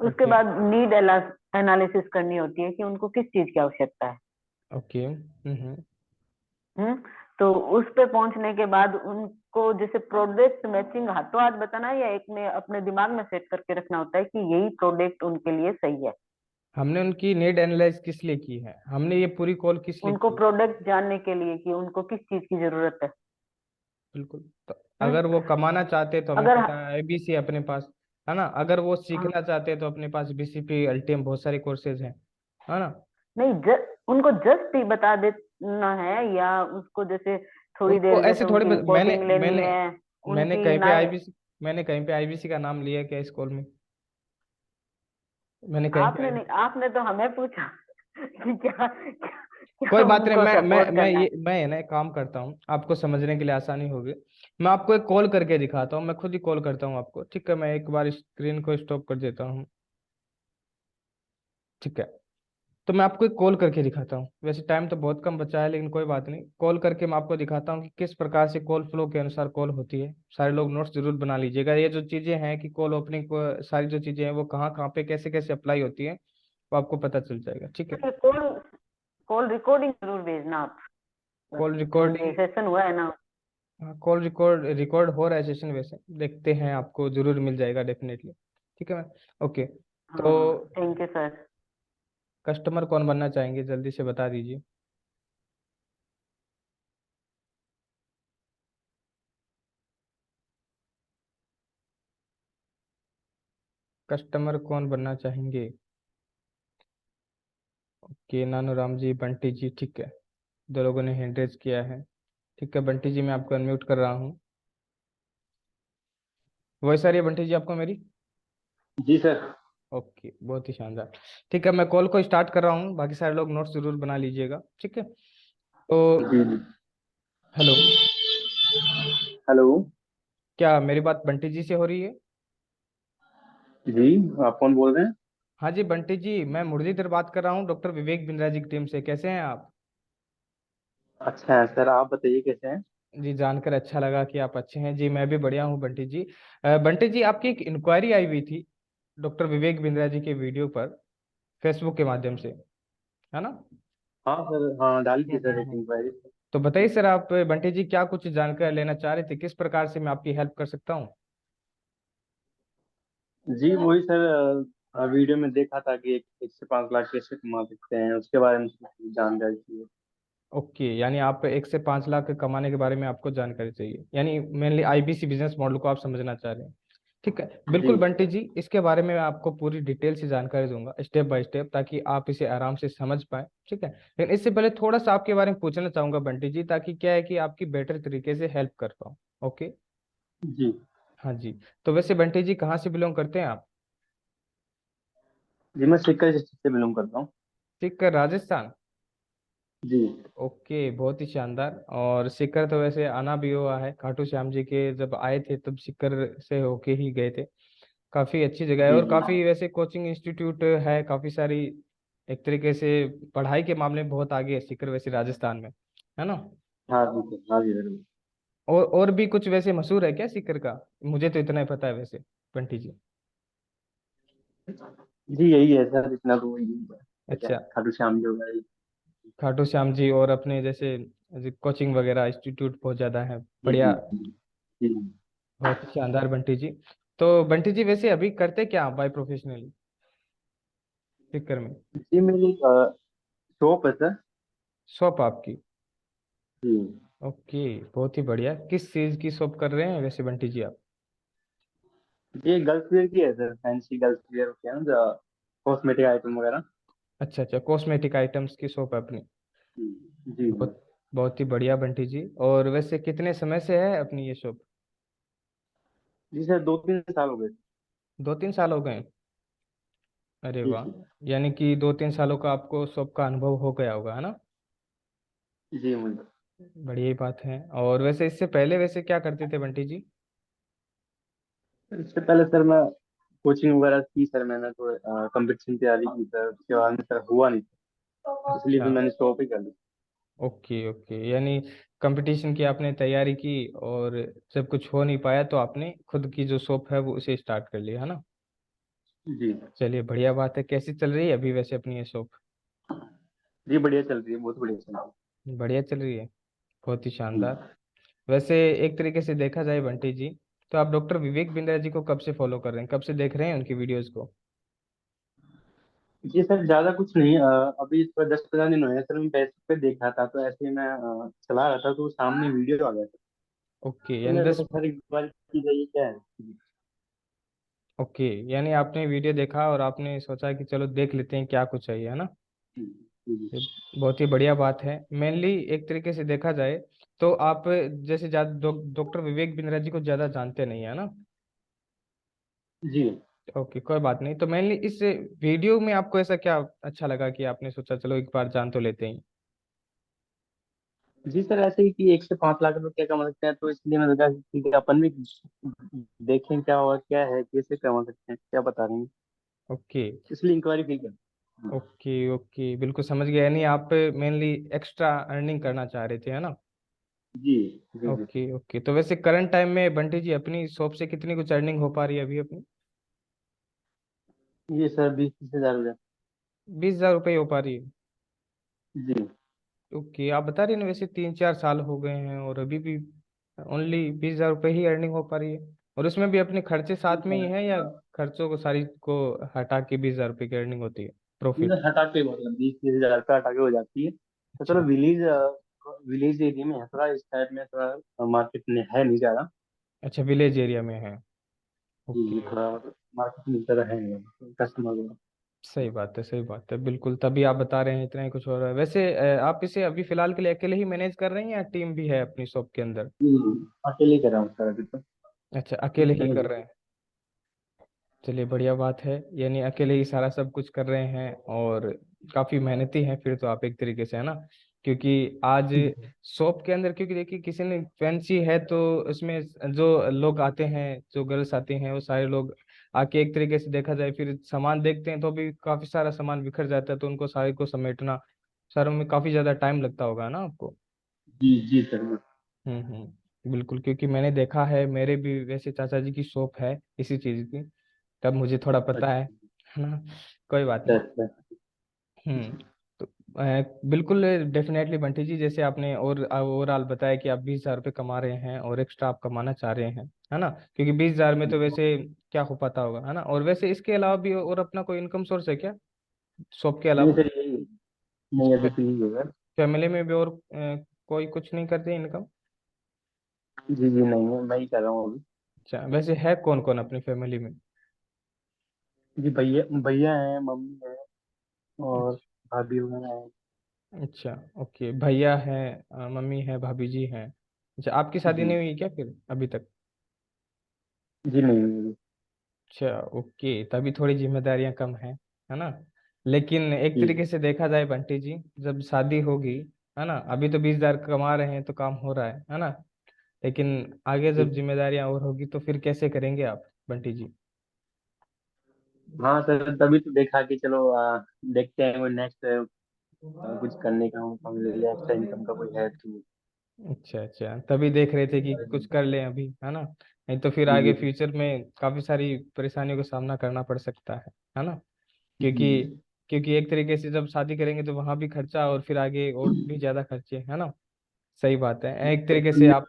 Speaker 3: उसके
Speaker 1: ओके
Speaker 3: बाद नीड एनालिसिस करनी होती है कि उनको किस चीज की आवश्यकता है।
Speaker 1: ओके
Speaker 3: हम्म। तो उस पे पहुंचने के बाद उनको जैसे प्रोडक्ट मैचिंग हाथों हाथ बताना है, या एक में अपने दिमाग में सेट करके रखना होता है कि यही प्रोडक्ट उनके लिए सही है।
Speaker 1: हमने उनकी नीड एनालाइज किस लिए की है, हमने ये पूरी कॉल किस लिए
Speaker 3: उनको
Speaker 1: की है।
Speaker 3: प्रोडक्ट जानने के लिए कि उनको किस चीज की जरूरत है।
Speaker 1: बिल्कुल, तो
Speaker 3: हम्म।
Speaker 1: अगर वो कमाना चाहते तो हमें
Speaker 3: अगर
Speaker 1: पता है आईबीसी अपने पास, है ना। अगर वो
Speaker 3: हाँ,
Speaker 1: सीखना चाहते तो अपने पास बीसीपी अल्टीम बहुत सारे कोर्सेज हैं, है ना।
Speaker 3: नहीं, उनको जस्ट ही बता देना है, या उसको जैसे थोड़ी
Speaker 1: उनको
Speaker 3: देर
Speaker 1: ऐसे
Speaker 3: जैसे
Speaker 1: थोड़ी
Speaker 3: उनकी
Speaker 1: मैंने
Speaker 3: रिपोर्टिंग लेनी
Speaker 1: मैंने
Speaker 3: है,
Speaker 1: मैंने
Speaker 3: उनकी
Speaker 1: कहीं पे
Speaker 3: ना।
Speaker 1: आईबीसी, मैंने कहीं पे आईबीसी का नाम लिया है क्या इस कॉल में, मैंने कहीं पे
Speaker 3: आपने नहीं, आपने तो हमें पूछा कि क्या क्या,
Speaker 1: कोई
Speaker 3: क्या
Speaker 1: बात नहीं,
Speaker 3: उनको सपोर्ट
Speaker 1: मैं
Speaker 3: करना है।
Speaker 1: ये मैं है ना एक काम करता हूँ, आपको समझने के लिए आसानी होगी। मैं आपको एक कॉल करके दिखाता हूँ, मैं खुद ही कॉल करता हूँ आपको, ठीक है। मैं एक बार स्क्रीन को स्टॉप कर देता हूँ, ठीक है। तो मैं आपको एक कॉल करके दिखाता हूँ। वैसे टाइम तो बहुत कम बचा है, लेकिन कोई बात नहीं, कॉल करके मैं आपको दिखाता हूँ कि किस प्रकार से कॉल फ्लो के अनुसार कॉल होती है। सारे लोग नोट्स जरूर बना लीजिएगा। ये जो चीज़ें हैं कि कॉल ओपनिंग को सारी जो चीज़ें हैं वो कहाँ कहाँ पे कैसे कैसे अप्लाई होती है, वो आपको पता चल जाएगा। ठीक है।
Speaker 3: ये कॉल कॉल रिकॉर्डिंग जरूर भेजना आप, बस
Speaker 1: कॉल
Speaker 3: जो ये
Speaker 1: रिकॉर्डिंग,
Speaker 3: सेशन हुआ है ना।
Speaker 1: हाँ कॉल रिकॉर्ड रिकॉर्ड हो रहा है सेशन, वैसे देखते हैं, आपको जरूर मिल जाएगा डेफिनेटली। ठीक है मैम। ओके। तो
Speaker 3: हाँ थैंक यू सर।
Speaker 1: कस्टमर कौन बनना चाहेंगे, जल्दी से बता दीजिए। कस्टमर कौन बनना चाहेंगे? ओके, नानू राम जी, बंटी जी, ठीक है। दो लोगों ने हैंड रेज किया है। ठीक है बंटी जी, मैं आपको अनम्यूट कर रहा हूँ। वॉइस आ रही है बंटी जी आपको मेरी?
Speaker 2: जी सर।
Speaker 1: ओके, बहुत ही शानदार। ठीक है, मैं कॉल को स्टार्ट कर रहा हूँ, बाकी सारे लोग नोट्स जरूर बना लीजिएगा। ठीक है। तो
Speaker 2: जी जी।
Speaker 1: Hello,
Speaker 2: hello.
Speaker 1: क्या मेरी बात बंटी जी से हो रही है?
Speaker 2: जी, आप कौन बोल रहे हैं?
Speaker 1: हाँ जी बंटी जी, मैं मुरलीधर बात कर रहा हूँ, डॉक्टर विवेक बिंद्रा जी की टीम से। कैसे हैं आप?
Speaker 2: अच्छा है सर, आप बताइए कैसे हैं?
Speaker 1: जी, जानकर अच्छा लगा कि आप अच्छे हैं। जी मैं भी बढ़िया हूँ बंटी जी। बंटी जी, आपकी एक इंक्वायरी आई हुई थी डॉक्टर विवेक बिंद्रा जी के वीडियो पर, फेसबुक के माध्यम से, है ना?
Speaker 2: हाँ सर, हाँ डाली थी सर
Speaker 1: हम्म,
Speaker 2: एक
Speaker 1: हम्म।
Speaker 2: इंक्वायरी।
Speaker 1: तो बताइए सर, आप बंटी जी क्या कुछ जानकारी लेना चाह रहे थे, किस प्रकार से मैं आपकी हेल्प कर सकता हूँ?
Speaker 2: जी वही सर, वीडियो में देखा था कि 1 से 5 लाख कैसे कमा सकते हैं, उसके बारे में जानकारी चाहिए।
Speaker 1: ओके, यानी आप 1 से 5 लाख कमाने के बारे में आपको जानकारी चाहिए, यानी मेनली आईबीसी बिजनेस मॉडल को आप समझना चाह रहे हैं। ठीक है,
Speaker 2: जी
Speaker 1: बिल्कुल बंटी जी, इसके बारे में मैं आपको पूरी डिटेल से जानकारी दूंगा स्टेप बाय स्टेप, ताकि आप इसे आराम से समझ पाए। ठीक है, लेकिन इससे पहले थोड़ा सा आपके बारे में पूछना चाहूंगा बंटी जी, ताकि क्या है कि आपकी बेटर तरीके से हेल्प कर पाऊँ। ओके।
Speaker 2: जी।
Speaker 1: हाँ जी। तो वैसे बंटी जी कहाँ से बिलोंग करते हैं आप?
Speaker 2: जी मैं सीकर डिस्ट्रिक्ट से बिलोंग करता हूँ।
Speaker 1: सीकर, राजस्थान।
Speaker 2: जी
Speaker 1: ओके, बहुत ही शानदार। और सीकर तो वैसे आना भी हुआ है, खाटू श्याम जी के जब आए थे तब सीकर से होके ही गए थे। काफी अच्छी जगह है,
Speaker 2: जी
Speaker 1: और
Speaker 2: जी।
Speaker 1: काफी वैसे कोचिंग इंस्टीट्यूट है काफी सारी। एक तरीके से पढ़ाई के मामले में बहुत आगे है सीकर वैसे राजस्थान में, है ना?
Speaker 2: हाँ जी सर, हाँ जी जरूर।
Speaker 1: और भी कुछ वैसे मशहूर है क्या सीकर का? मुझे तो इतना ही पता है वैसे बंटी जी।
Speaker 2: जी यही है सर, इतना तो वही है, क्या
Speaker 1: अच्छा,
Speaker 2: खाटू श्याम जो है।
Speaker 1: खाटू श्याम जी और अपने जैसे कोचिंग वगैरह इंस्टीट्यूट बहुत ज्यादा है।
Speaker 2: जी
Speaker 1: बढ़िया।
Speaker 2: जी जी। जी
Speaker 1: बहुत ही शानदार बंटी जी। तो बंटी जी वैसे अभी करते क्या आप बाय प्रोफेशनली सीकर में?
Speaker 2: जी मेरी शॉप है सर।
Speaker 1: शॉप आपकी?
Speaker 2: जी।
Speaker 1: ओके, बहुत ही बढ़िया। किस चीज की शॉप कर रहे हैं वैसे बंटी जी आप?
Speaker 2: ये गर्ल्स वेयर की है सर, फैंसी गर्ल्स वेयर होते हैं ना, कॉस्मेटिक आइटम वगैरह।
Speaker 1: अच्छा अच्छा, कॉस्मेटिक आइटम्स की शॉप है अपनी।
Speaker 2: जी जी।
Speaker 1: बहुत बहुत ही बढ़िया बंटी जी। और वैसे कितने समय से है अपनी ये शॉप?
Speaker 2: जी सर 2-3 साल हो गए।
Speaker 1: 2-3 साल हो गए? अरे
Speaker 2: जी
Speaker 1: वाह।
Speaker 2: जी।
Speaker 1: यानी कि 2-3 सालों का आपको शॉप का अनुभव हो गया होगा, है ना?
Speaker 2: जी मुझे,
Speaker 1: बढ़िया ही बात है। और वैसे इससे पहले वैसे क्या करते थे बंटी जी?
Speaker 2: इससे पहले सर मैं कोचिंग वगैरह की सर, मैंने तो कंपटीशन तैयारी की सर, उसके बाद में सर हुआ नहीं, इसलिए
Speaker 1: अच्छा।
Speaker 2: फिर मैंने स्टॉप ही कर दी।
Speaker 1: ओके ओके, यानी कंपटीशन की आपने तैयारी की, और जब कुछ हो नहीं पाया तो आपने खुद की जो शॉप है वो उसे स्टार्ट कर लिया, है ना?
Speaker 2: जी
Speaker 1: चलिए बढ़िया बात है। कैसी चल रही है अभी वैसे अपनी ये शॉप?
Speaker 2: जी बढ़िया चल रही है, बहुत बढ़िया चल रही
Speaker 1: बढ़िया चल रही है। बहुत ही
Speaker 2: है।
Speaker 1: शानदार। वैसे एक तरीके से देखा जाए बंटी जी, तो आप डॉक्टर विवेक बिंद्रा जी को कब से फॉलो कर रहे हैं, कब से देख रहे हैं उनकी वीडियोस को?
Speaker 2: जी सर ज्यादा कुछ नहीं, अभी इस पर 10-15 दिन हुए हैं सर, मैं फेसबुक पे देख रहा था, तो ऐसे ही मैं चला रहा था तो सामने वीडियो आ गया था,
Speaker 1: ओके,
Speaker 2: तो
Speaker 1: यानी
Speaker 2: मैं
Speaker 1: दस।
Speaker 2: सोचा सर एक बार की जाइए क्या है।
Speaker 1: ओके, यानी आपने वीडियो देखा और आपने सोचा कि चलो देख लेते हैं क्या कुछ है ये, है ना?
Speaker 2: जी जी।
Speaker 1: ये बहुत ही बढ़िया बात है। मेनली एक तरीके से देखा जाए तो आप जैसे ज्यादा डॉक्टर विवेक बिंद्रा जी को ज्यादा जानते नहीं है ना?
Speaker 2: जी
Speaker 1: ओके, कोई बात नहीं। तो मेनली इस वीडियो में आपको ऐसा क्या अच्छा लगा कि आपने सोचा चलो एक बार जान तो लेते हैं?
Speaker 2: जी सर, ऐसे ही कि 1 से 5 लाख रुपए क्या कमा सकते हैं, तो इसलिए मैंने कहा कि ठीक है, अपन भी देखें क्या और क्या है, कैसे कमा सकते हैं, क्या बता रहे हैं,
Speaker 1: ओके।
Speaker 2: इसलिए इंक्वायरी की कर।
Speaker 1: ओके ओके, बिल्कुल समझ गया। यानी आप मेनली एक्स्ट्रा अर्निंग करना चाह रहे थे, है ना?
Speaker 2: जी जी जी।
Speaker 1: ओके ओके, तो वैसे करंट टाइम में बंटी जी अपनी शॉप से कितनी कुछ अर्निंग हो पा रही है अभी अपनी?
Speaker 2: ये सर 20-30 हजार हो जाए।
Speaker 1: 20,000 रुपये हो पा रही है?
Speaker 2: जी
Speaker 1: ओके, आप बता रही हैं ना, वैसे 3-4 साल हो गए हैं और अभी भी ओनली 20,000 रुपये ही अर्निंग हो पा रही है? और उसमें भी अपने खर्चे
Speaker 2: जी
Speaker 1: साथ में ही
Speaker 2: सर।
Speaker 1: है, या खर्चों को सारी को हटा के 20,000 रुपये की अर्निंग होती है,
Speaker 2: ये
Speaker 1: प्रॉफिट?
Speaker 2: हटा के मतलब 20-30 हजार का हटा के हो जाती है। तो
Speaker 1: अच्छा
Speaker 2: थोड़ा विलेज एरिया में है, थोड़ा इस टाइप में थोड़ा मार्केट में है नहीं ज्यादा।
Speaker 1: अच्छा, विलेज एरिया में है।
Speaker 2: जी जी,
Speaker 1: ओके,
Speaker 2: थोड़ा मार्केट में ज्यादा है नहीं कस्टमर।
Speaker 1: सही बात है, सही बात है, बिल्कुल। तभी आप बता रहे हैं इतना ही कुछ हो रहा है। वैसे आप इसे अभी फिलहाल के लिए अकेले ही मैनेज कर रहे हैं या टीम भी है अपनी शॉप के अंदर?
Speaker 2: अकेले ही कर रहा हूँ सर अभी तो।
Speaker 1: अच्छा, अकेले ही कर रहे हैं। चलिए, बढ़िया बात है। यानी अकेले ही सारा सब कुछ कर रहे हैं, और काफी मेहनती हैं फिर तो आप एक तरीके से, है ना? क्योंकि आज शॉप के अंदर, क्योंकि देखिए किसी ने फैंसी है तो उसमें जो लोग आते हैं, जो गर्ल्स आते हैं, वो सारे लोग आके एक तरीके से देखा जाए फिर सामान देखते हैं तो भी काफी सारा सामान बिखर जाता है, तो उनको सारे को समेटना सारों में काफी ज्यादा टाइम लगता होगा ना आपको?
Speaker 2: जी जी सर।
Speaker 1: बिल्कुल, क्योंकि मैंने देखा है, मेरे भी वैसे चाचा जी की शॉप है इसी चीज की, तब मुझे थोड़ा पता है ना? कोई बात
Speaker 2: अच्छा
Speaker 1: नहीं।
Speaker 2: अच्छा।
Speaker 1: हम्म। तो बिल्कुल डेफिनेटली बंटी जी, जैसे आपने और ओवरऑल बताया कि आप 20,000 रुपये कमा रहे हैं और एक्स्ट्रा आप कमाना चाह रहे हैं, है ना? क्योंकि 20,000 में तो वैसे क्या हो पाता होगा, है ना? और वैसे इसके अलावा भी और अपना कोई इनकम सोर्स है क्या, शॉप के
Speaker 2: नहीं
Speaker 1: अलावा?
Speaker 2: सर यही है। नहीं अभी तो यही है सर।
Speaker 1: फैमिली में भी और कोई कुछ नहीं करते इनकम?
Speaker 2: जी जी नहीं है, मैं ही कर रहा हूँ अभी।
Speaker 1: अच्छा, वैसे है कौन कौन अपनी फैमिली में?
Speaker 2: जी भैया भैया हैं, मम्मी है और भाभी वगैरह है।
Speaker 1: अच्छा, ओके, भैया है, मम्मी है, भाभी जी हैं। अच्छा, आपकी शादी
Speaker 2: जी
Speaker 1: नहीं हुई क्या फिर अभी तक?
Speaker 2: जी नहीं नहीं,
Speaker 1: अच्छा, ओके, तभी थोड़ी जिम्मेदारियां कम हैं, है ना? लेकिन एक
Speaker 2: जी
Speaker 1: तरीके से देखा जाए बंटी जी, जब शादी होगी, है ना, अभी तो 20,000 कमा रहे हैं तो काम हो रहा है ना? लेकिन आगे
Speaker 2: जी।
Speaker 1: जब जिम्मेदारियां और होगी तो फिर कैसे करेंगे आप बंटी जी?
Speaker 2: हाँ सर तभी तो देखा कि चलो देखते हैं कोई नेक्स्ट कुछ करने का मौका मिले या एक्स्ट्रा इनकम का कोई है तो।
Speaker 1: अच्छा अच्छा, तभी देख रहे थे कि कुछ कर लें अभी, है ना? नहीं तो फिर
Speaker 2: जी
Speaker 1: आगे
Speaker 2: जी
Speaker 1: फ्यूचर में काफी सारी परेशानियों का सामना करना पड़ सकता है ना?
Speaker 2: जी
Speaker 1: क्योंकि क्योंकि एक तरीके से जब शादी करेंगे तो वहां भी खर्चा, और फिर आगे और भी ज्यादा खर्चे, है ना? सही बात है, एक तरीके से आप।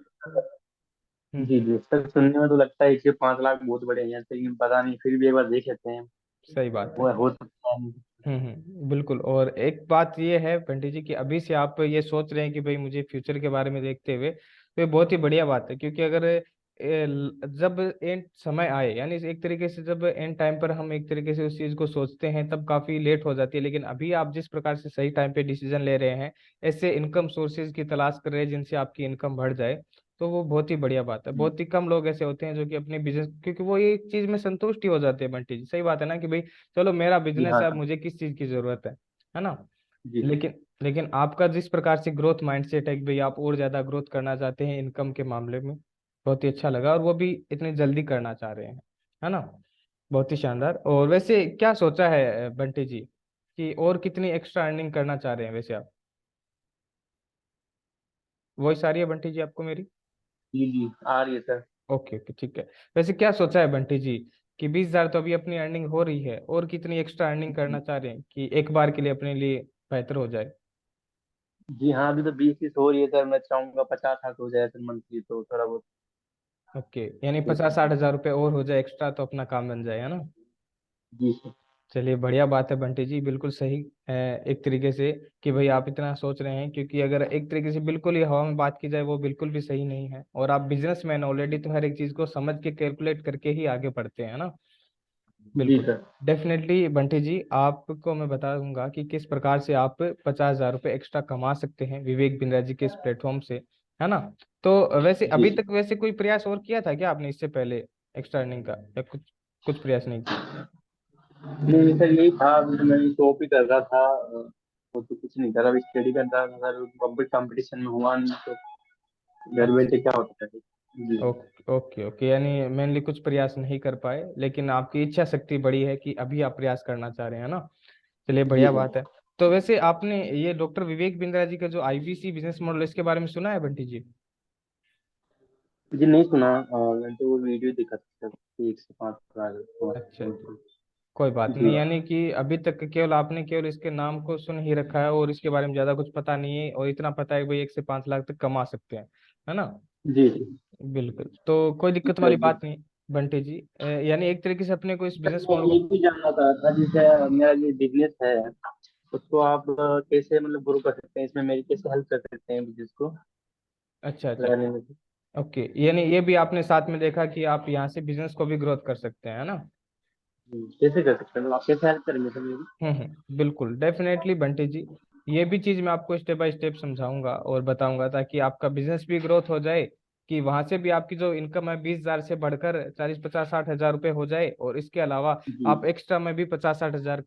Speaker 2: जी
Speaker 1: हम्म।
Speaker 2: जी सर, सुनने में तो लगता है कि 5 लाख बहुत बड़े हैं, लेकिन पता नहीं, फिर भी एक बार देख लेते हैं।
Speaker 1: सही बात है।
Speaker 2: वो हो सकता है।
Speaker 1: बिल्कुल। और एक बात ये है पंडित जी कि अभी से आप ये सोच रहे हैं कि भाई मुझे फ्यूचर के बारे में देखते हुए, तो ये बहुत ही बढ़िया बात है। क्योंकि अगर जब एंड समय आए, यानी एक तरीके से जब एंड टाइम पर हम एक तरीके से उस चीज को सोचते हैं तब काफी लेट हो जाती है, लेकिन अभी आप जिस प्रकार से सही टाइम पे डिसीजन ले रहे हैं, ऐसे इनकम सोर्सेज की तलाश कर रहे हैं जिनसे आपकी इनकम बढ़ जाए, तो वो बहुत ही बढ़िया बात है। बहुत ही कम लोग ऐसे होते हैं जो कि अपने बिजनेस, क्योंकि वो ये चीज में संतुष्ट ही हो जाते हैं बंटी जी, सही बात है ना? कि भाई चलो मेरा
Speaker 2: जी
Speaker 1: बिजनेस
Speaker 2: हाँ
Speaker 1: है, अब
Speaker 2: सर।
Speaker 1: मुझे किस चीज की जरूरत है ना?
Speaker 2: जी
Speaker 1: लेकिन लेकिन आपका जिस प्रकार से ग्रोथ माइंडसेट है कि भाई आप और ज्यादा ग्रोथ करना चाहते हैं इनकम के मामले में, बहुत ही अच्छा लगा। और वो भी इतनी जल्दी करना चाह रहे हैं, है ना? बहुत ही शानदार। और वैसे क्या सोचा है बंटी जी, कि और कितनी एक्स्ट्रा अर्निंग करना चाह रहे हैं वैसे आप? वॉइस आ रही है बंटी जी आपको मेरी?
Speaker 2: जी जी आ रही है सर।
Speaker 1: ओके ओके, ठीक है। वैसे क्या सोचा है बंटी जी, कि 20,000 तो अभी अपनी अर्निंग हो रही है, और कितनी एक्स्ट्रा अर्निंग करना चाह रहे हैं कि एक बार के लिए अपने लिए बेहतर हो जाए?
Speaker 2: जी हाँ अभी तो 20-30 हो रही है सर, मैं चाहूंगा 50 लाख हो जाए सर मंथली, तो थोड़ा बहुत।
Speaker 1: ओके, यानी 50-60 हज़ार रुपये और हो जाए एक्स्ट्रा तो अपना काम बन जाए, है ना?
Speaker 2: जी सर।
Speaker 1: चलिए, बढ़िया बात है बंटी जी, बिल्कुल सही है एक तरीके से, कि भाई आप इतना सोच रहे हैं। क्योंकि अगर एक तरीके से बिल्कुल ही हवा में बात की जाए, वो बिल्कुल भी सही नहीं है। और आप बिजनेसमैन ऑलरेडी, तो हर एक चीज को समझ के कैलकुलेट करके ही आगे बढ़ते हैं ना?
Speaker 2: जी
Speaker 1: बिल्कुल।
Speaker 2: सर।
Speaker 1: डेफिनेटली बंटी जी, आपको मैं बताऊंगा कि किस प्रकार से आप 50,000 रुपये एक्स्ट्रा कमा सकते हैं विवेक बिंद्रा जी के इस प्लेटफॉर्म से, है ना? तो वैसे
Speaker 2: जी
Speaker 1: अभी
Speaker 2: सर।
Speaker 1: तक वैसे कोई प्रयास और किया था क्या आपने इससे पहले एक्स्ट्रा अर्निंग का, या कुछ कुछ प्रयास नहीं किया?
Speaker 2: नहीं सर यही था, अभी तो मैं टॉप ही कर रहा था। वो तो कुछ नहीं कर रहा, अभी स्टडी कर रहा था सर, कंपटीशन में हुआ नहीं तो घर
Speaker 1: अच्छा,
Speaker 2: बैठे क्या होता है। जी
Speaker 1: ओके ओके ओके, यानी मेनली कुछ प्रयास नहीं कर पाए, लेकिन आपकी इच्छा शक्ति बड़ी है कि अभी आप प्रयास करना चाह रहे हैं ना? चलिए
Speaker 2: जी
Speaker 1: बढ़िया
Speaker 2: सर।
Speaker 1: बात है। तो वैसे आपने ये डॉक्टर विवेक बिंद्रा जी का जो आईबीसी बिजनेस मॉडल, इसके बारे में सुना है बंटी जी?
Speaker 2: जी नहीं सुना, मैंने तो वो वीडियो देखा था सर, कि 105
Speaker 1: अच्छा अच्छा,
Speaker 2: बिल्कुल।
Speaker 1: कोई बात
Speaker 2: जी
Speaker 1: नहीं। यानी कि अभी तक केवल आपने केवल इसके नाम को सुन ही रखा है और इसके बारे में ज्यादा कुछ पता नहीं है, और इतना पता है कि भाई 1 से 5 लाख तक कमा सकते हैं, है ना?
Speaker 2: जी जी।
Speaker 1: बिल्कुल, तो कोई दिक्कत वाली
Speaker 2: सर,
Speaker 1: बात नहीं। बंटी जी, यानी एक तरीके से अपने को इस
Speaker 2: सर
Speaker 1: बिजनेस
Speaker 2: मैं
Speaker 1: मॉडल
Speaker 2: ये
Speaker 1: को।
Speaker 2: भी जानना चाह रहा था, जैसे मेरा ये बिजनेस है, उसको आप कैसे मतलब ग्रो कर सकते हैं, इसमें मेरी कैसे हेल्प कर सकते हैं बिजनेस को
Speaker 1: अच्छा अच्छा,
Speaker 2: चलाने में?
Speaker 1: ओके। यानी ये भी आपने साथ में देखा कि आप यहाँ से बिजनेस को भी ग्रोथ कर सकते हैं, है ना?
Speaker 2: कैसे कर सकते हैं, मतलब आप कैसे हेल्प करेंगे सर मेरी?
Speaker 1: बिल्कुल डेफिनेटली बंटी जी, ये भी चीज मैं आपको स्टेप बाय स्टेप समझाऊंगा और बताऊंगा, ताकि आपका बिजनेस भी ग्रोथ हो जाए, कि वहां से भी आपकी जो इनकम है 20,000 से बढ़कर 40, 50, 60 हजार रुपए हो जाए, और इसके अलावा
Speaker 2: जी
Speaker 1: आप एक्स्ट्रा में भी 50, 60 हजार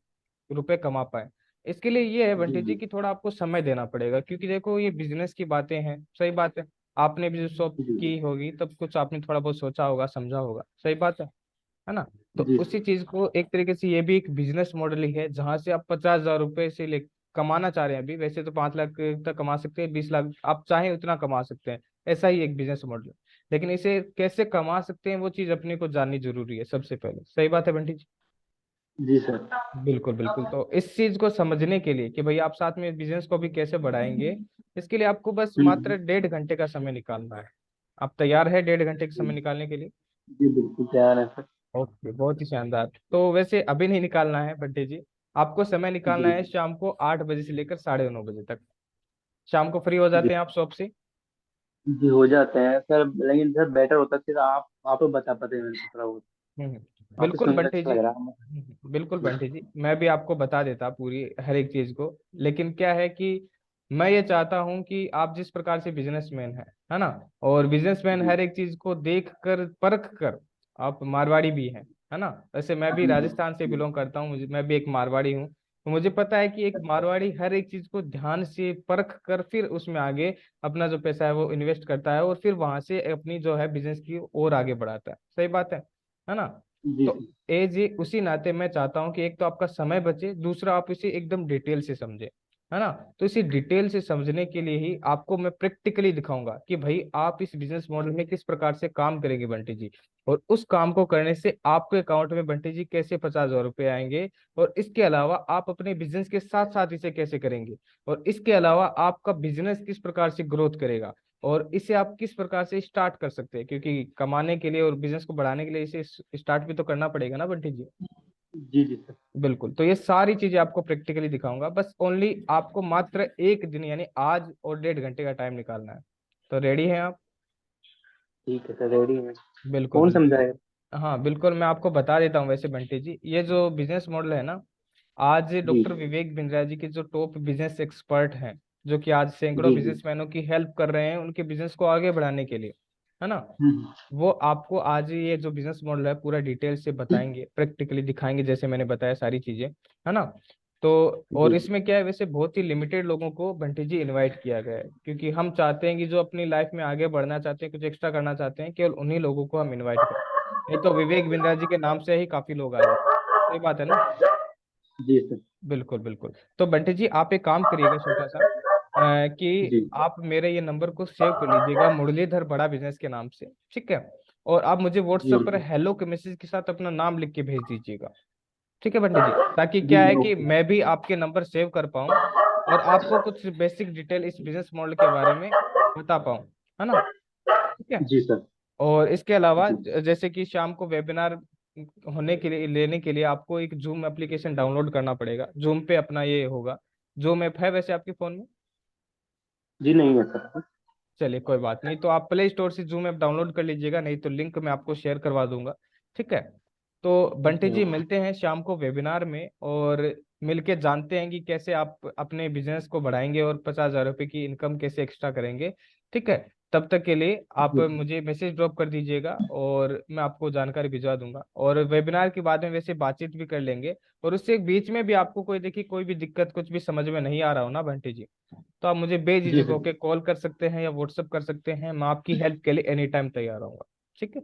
Speaker 1: रुपए कमा पाए। इसके लिए ये है
Speaker 2: जी
Speaker 1: बंटी जी
Speaker 2: जी
Speaker 1: कि थोड़ा आपको समय देना पड़ेगा, क्योंकि देखो ये बिजनेस की बातें हैं, सही बात है। आपने भी जो शॉप
Speaker 2: जी
Speaker 1: की होगी तब कुछ आपने थोड़ा बहुत सोचा होगा, समझा होगा, सही बात है ना? तो
Speaker 2: जी
Speaker 1: उसी चीज को एक तरीके से ये भी एक बिजनेस मॉडल ही है, जहां से आप 50,000 रुपए से ले कमाना चाह रहे हैं। अभी वैसे तो 5 लाख तक कमा सकते हैं, 20 लाख आप चाहें उतना कमा सकते हैं, ऐसा ही एक बिजनेस मॉडल है। लेकिन इसे कैसे कमा सकते हैं वो चीज अपने को जाननी जरूरी है सबसे पहले, सही बात है बंटी जी?
Speaker 2: जी सर।
Speaker 1: बिल्कुल बिल्कुल। तो इस चीज को समझने के लिए कि भाई आप साथ में बिजनेस को भी कैसे बढ़ाएंगे, इसके लिए आपको बस
Speaker 2: हम्म,
Speaker 1: मात्र 1.5 घंटे का समय निकालना है। आप तैयार है 1.5 घंटे का समय निकालने के लिए?
Speaker 2: जी बिल्कुल तैयार है सर।
Speaker 1: ओके, बहुत ही शानदार। तो वैसे अभी नहीं निकालना है बंटी जी, आपको समय निकालना
Speaker 2: जी
Speaker 1: है शाम को 8 बजे से लेकर 9:30 बजे तक। शाम को फ्री हो
Speaker 2: जी
Speaker 1: जाते हैं आप शॉप से?
Speaker 2: जी हो जाते हैं सर, लेकिन सर बेटर होता फिर आप बता पाते हैं मेरे को थोड़ा बहुत।
Speaker 1: हम्म,
Speaker 2: आपसे
Speaker 1: बिल्कुल
Speaker 2: सुनकर
Speaker 1: बंटी
Speaker 2: अच्छा
Speaker 1: जी।
Speaker 2: लग रहा है।
Speaker 1: बिल्कुल बंटी जी, मैं भी आपको बता देता पूरी हर एक चीज को। लेकिन क्या है कि मैं ये चाहता हूं कि आप जिस प्रकार से बिजनेसमैन है ना, और बिजनेसमैन
Speaker 2: जी
Speaker 1: हर एक चीज को देख कर परख कर, आप मारवाड़ी भी हैं, है ना? वैसे मैं भी
Speaker 2: जी जी
Speaker 1: राजस्थान से
Speaker 2: जी
Speaker 1: बिलोंग करता हूँ, मैं भी एक मारवाड़ी हूँ। तो मुझे पता है कि एक मारवाड़ी हर एक चीज को ध्यान से परख कर फिर उसमें आगे अपना जो पैसा है वो इन्वेस्ट करता है, और फिर वहां से अपनी जो है बिजनेस की और आगे बढ़ाता है, सही बात है ना?
Speaker 2: जी
Speaker 1: तो एज ये उसी नाते मैं चाहता हूँ कि एक तो आपका समय बचे, दूसरा आप इसे एकदम डिटेल से समझे, है ना? तो इसे डिटेल से समझने के लिए ही आपको मैं प्रैक्टिकली दिखाऊंगा कि भाई आप इस बिजनेस मॉडल में किस प्रकार से काम करेंगे बंटी जी, और उस काम को करने से आपके अकाउंट में बंटी जी कैसे 50,000 रुपए आएंगे, और इसके अलावा आप अपने बिजनेस के साथ साथ इसे कैसे करेंगे, और इसके अलावा आपका बिजनेस किस प्रकार से ग्रोथ करेगा, और इसे आप किस प्रकार से स्टार्ट कर सकते हैं, क्योंकि कमाने के लिए और बिजनेस को बढ़ाने के लिए इसे स्टार्ट भी तो करना पड़ेगा ना बंटी जी?
Speaker 2: जी जी सर।
Speaker 1: बिल्कुल, तो ये सारी चीजें आपको प्रैक्टिकली दिखाऊंगा, बस ओनली आपको मात्र एक दिन यानी आज और 1.5 घंटे का टाइम निकालना है। तो रेडी हैं आप?
Speaker 2: ठीक है सर, रेडी है।
Speaker 1: बिल्कुल
Speaker 2: कौन
Speaker 1: बिल्कुल।
Speaker 2: समझाएगा?
Speaker 1: हाँ बिल्कुल, मैं आपको बता देता हूँ। वैसे बंटी जी, ये जो बिजनेस मॉडल है ना, आज
Speaker 2: जी
Speaker 1: डॉक्टर विवेक बिंद्रा जी के जो टॉप बिजनेस एक्सपर्ट हैं, जो कि आज सैकड़ों
Speaker 2: जी जी।
Speaker 1: बिजनेसमैनों की हेल्प कर रहे हैं उनके बिजनेस को आगे बढ़ाने के लिए, है ना,
Speaker 2: हम्म,
Speaker 1: वो आपको आज ये जो बिजनेस मॉडल है पूरा डिटेल से बताएंगे, प्रैक्टिकली दिखाएंगे, जैसे मैंने बताया सारी चीजें, है ना? तो और
Speaker 2: जी
Speaker 1: इसमें क्या है, वैसे बहुत ही लिमिटेड लोगों को बंटी जी इनवाइट किया गया है, क्योंकि हम चाहते हैं कि जो अपनी लाइफ में आगे बढ़ना चाहते हैं, कुछ एक्स्ट्रा करना चाहते हैं, केवल उन्हीं लोगों को हम इनवाइट करें। नहीं तो विवेक बिंद्रा जी के नाम से ही काफी लोग आ जाते हैं, सही बात है ना?
Speaker 2: जी सर।
Speaker 1: बिल्कुल बिल्कुल। तो बंटी जी आप एक काम करिएगा छोटा सा, कि
Speaker 2: जी
Speaker 1: आप मेरे ये नंबर को सेव कर लीजिएगा मुरलीधर बड़ा बिजनेस के नाम से, ठीक है? और आप मुझे
Speaker 2: जी
Speaker 1: व्हाट्सएप पर
Speaker 2: ओके।
Speaker 1: हेलो के मैसेज के साथ अपना नाम लिख के भेज दीजिएगा, ठीक है बंटी जी? ताकि
Speaker 2: जी
Speaker 1: क्या है कि
Speaker 2: ओके।
Speaker 1: मैं भी आपके नंबर सेव कर पाऊँ, और आपको कुछ बेसिक डिटेल इस बिजनेस मॉडल के बारे में बता पाऊँ, है ना? ठीक है।
Speaker 2: जी सर।
Speaker 1: और इसके अलावा
Speaker 2: जी
Speaker 1: जैसे कि शाम को वेबिनार होने के लिए, लेने के लिए आपको एक जूम एप्लीकेशन डाउनलोड करना पड़ेगा, जूम पे अपना ये होगा। जूम ऐप है वैसे आपके फोन में?
Speaker 2: जी नहीं है सर।
Speaker 1: चलिए कोई बात नहीं, तो आप प्ले स्टोर से जूम ऐप डाउनलोड कर लीजिएगा, नहीं तो लिंक मैं आपको शेयर करवा दूंगा, ठीक है? तो बंटी
Speaker 2: ओके
Speaker 1: जी
Speaker 2: ओके।
Speaker 1: मिलते हैं शाम को वेबिनार में, और मिलके जानते हैं कि कैसे आप अपने बिजनेस को बढ़ाएंगे और 50,000 रुपए की इनकम कैसे एक्स्ट्रा करेंगे, ठीक है? तब तक के लिए आप
Speaker 2: जी
Speaker 1: मुझे मैसेज ड्रॉप कर दीजिएगा, और मैं आपको जानकारी भिजवा दूंगा, और वेबिनार के बाद में वैसे बातचीत भी कर लेंगे। और उससे बीच में भी आपको कोई, देखिए, कोई भी दिक्कत, कुछ भी समझ में नहीं आ रहा हो ना बंटी जी, तो आप मुझे
Speaker 2: जी
Speaker 1: बेझिझक
Speaker 2: सर।
Speaker 1: होकर कॉल कर सकते हैं या व्हाट्सअप कर सकते हैं, मैं आपकी हेल्प के लिए एनी टाइम तैयार रहूंगा, ठीक है?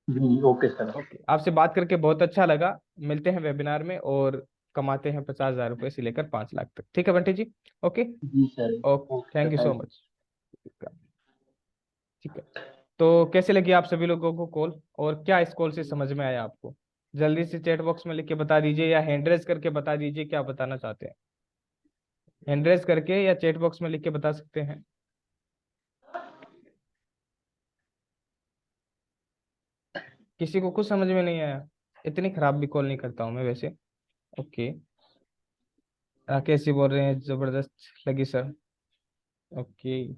Speaker 2: जी ओके सर।
Speaker 1: ओके, आपसे बात करके बहुत अच्छा लगा। मिलते हैं वेबिनार में, और कमाते हैं 50,000 रुपए से लेकर 5 लाख तक। ठीक है बंटी जी, ओके
Speaker 2: जी sir.
Speaker 1: Okay,
Speaker 2: okay
Speaker 1: thank you so
Speaker 2: thank
Speaker 1: much. ठीक है, तो कैसे लगी आप सभी लोगों को कॉल, और क्या इस कॉल से समझ में आया आपको? जल्दी से चैट बॉक्स में लिख के बता दीजिए, या हैंड रेज करके बता दीजिए क्या बताना चाहते हैं। हैंड रेज करके या चैट बॉक्स में लिख के बता सकते हैं। किसी को कुछ समझ में नहीं आया? इतनी खराब भी कॉल नहीं करता हूँ मैं वैसे। ओके, राकेश जी बोल रहे हैं जबरदस्त लगी सर। ओके,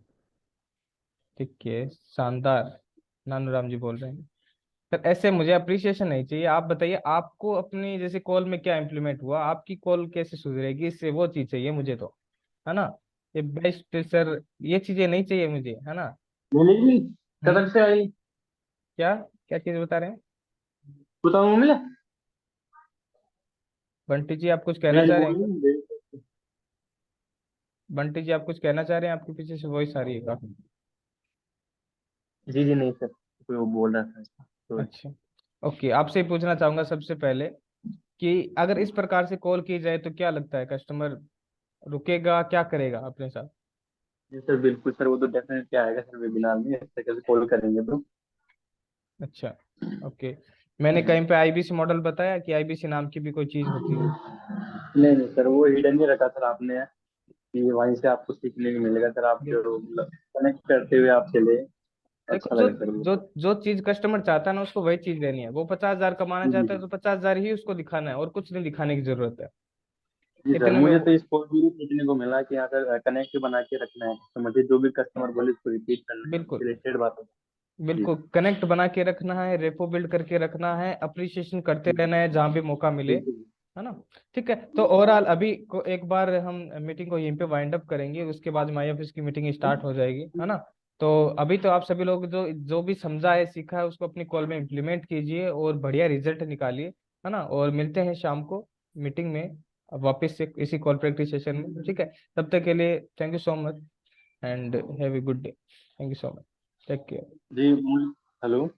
Speaker 1: ठीक है, शानदार। नानूराम जी बोल रहे हैं सर ऐसे मुझे अप्रिसिएशन नहीं चाहिए। आप बताइए आपको अपनी जैसे कॉल में क्या इम्प्लीमेंट हुआ, आपकी कॉल कैसे सुधरेगी, इससे वो चीज चाहिए मुझे तो, है ना। ये बेस्ट सर, ये चीजें नहीं चाहिए मुझे, है ना।
Speaker 2: मिलेगी
Speaker 1: हम्म,
Speaker 2: कदम से आई।
Speaker 1: क्या क्या चीज बता रहे हैं?
Speaker 2: बताऊँ मिले।
Speaker 1: बंटी जी आप कुछ कहना
Speaker 2: मेल
Speaker 1: चाह रहे
Speaker 2: बोल
Speaker 1: हैं क्या?
Speaker 2: रही हूँ।
Speaker 1: बंटी जी आप कुछ कहना चाह रहे हैं? आपके पीछे से वॉइस आ रही है काफी।
Speaker 2: जी जी नहीं सर, कोई वो बोल रहा था तो।
Speaker 1: अच्छा, ओके, आपसे ही पूछना चाहूंगा सबसे पहले कि अगर इस प्रकार से कॉल की जाए तो क्या लगता है, कस्टमर रुकेगा, क्या करेगा अपने साथ?
Speaker 2: जी सर बिल्कुल सर, वो तो डेफिनेटली आएगा सर वेबिनार में, इस तरह से कॉल करेंगे तो।
Speaker 1: अच्छा, ओके, मैंने कहीं पे आईबीसी मॉडल बताया कि आईबीसी नाम की भी कोई चीज होती है?
Speaker 2: नहीं नहीं सर, वो हिडन ही रखा सर आपने, कि वहीं से आपको सीखने को मिलेगा सर, आप
Speaker 1: देख-
Speaker 2: जो कनेक्ट करते हुए आप चले।
Speaker 1: देखो,
Speaker 2: अच्छा
Speaker 1: जो
Speaker 2: लगा सर वो।
Speaker 1: जो जो चीज कस्टमर चाहता है ना उसको वही चीज देनी है। वो 50,000 कमाना
Speaker 2: जी जी
Speaker 1: चाहता है तो 50,000 ही उसको दिखाना है, और कुछ नहीं दिखाने की जरूरत है।
Speaker 2: जी सर,
Speaker 1: इतने में
Speaker 2: मुझे तो
Speaker 1: वो,
Speaker 2: इस कोर्स में भी सीखने को मिला कि अगर कनेक्ट बना के रखना है तो मुझे जो भी कस्टमर बोले उसको रिपीट करना है,
Speaker 1: बिल्कुल
Speaker 2: रिलेटेड बात है। जी
Speaker 1: बिल्कुल कनेक्ट बना के रखना है, रेपो बिल्ड करके रखना है, अप्रिसिएशन करते रहना है जहां भी मौका मिले,
Speaker 2: बिल्कुल।
Speaker 1: है ना। ठीक है, तो ओवरऑल अभी को एक बार हम मीटिंग को यहीं पे वाइंड अप करेंगे, उसके बाद माई ऑफिस की मीटिंग स्टार्ट हो जाएगी, है ना। तो अभी तो आप सभी लोग जो जो भी समझा है सीखा है उसको अपनी कॉल में इम्प्लीमेंट कीजिए और बढ़िया रिजल्ट निकालिए, है ना। और मिलते हैं शाम को मीटिंग में, अब वापस से इसी कॉल प्रैक्टिस सेशन में, ठीक है। तब तक के लिए thank you so much and have a good day. Thank you so much, take care.
Speaker 2: जी हेलो।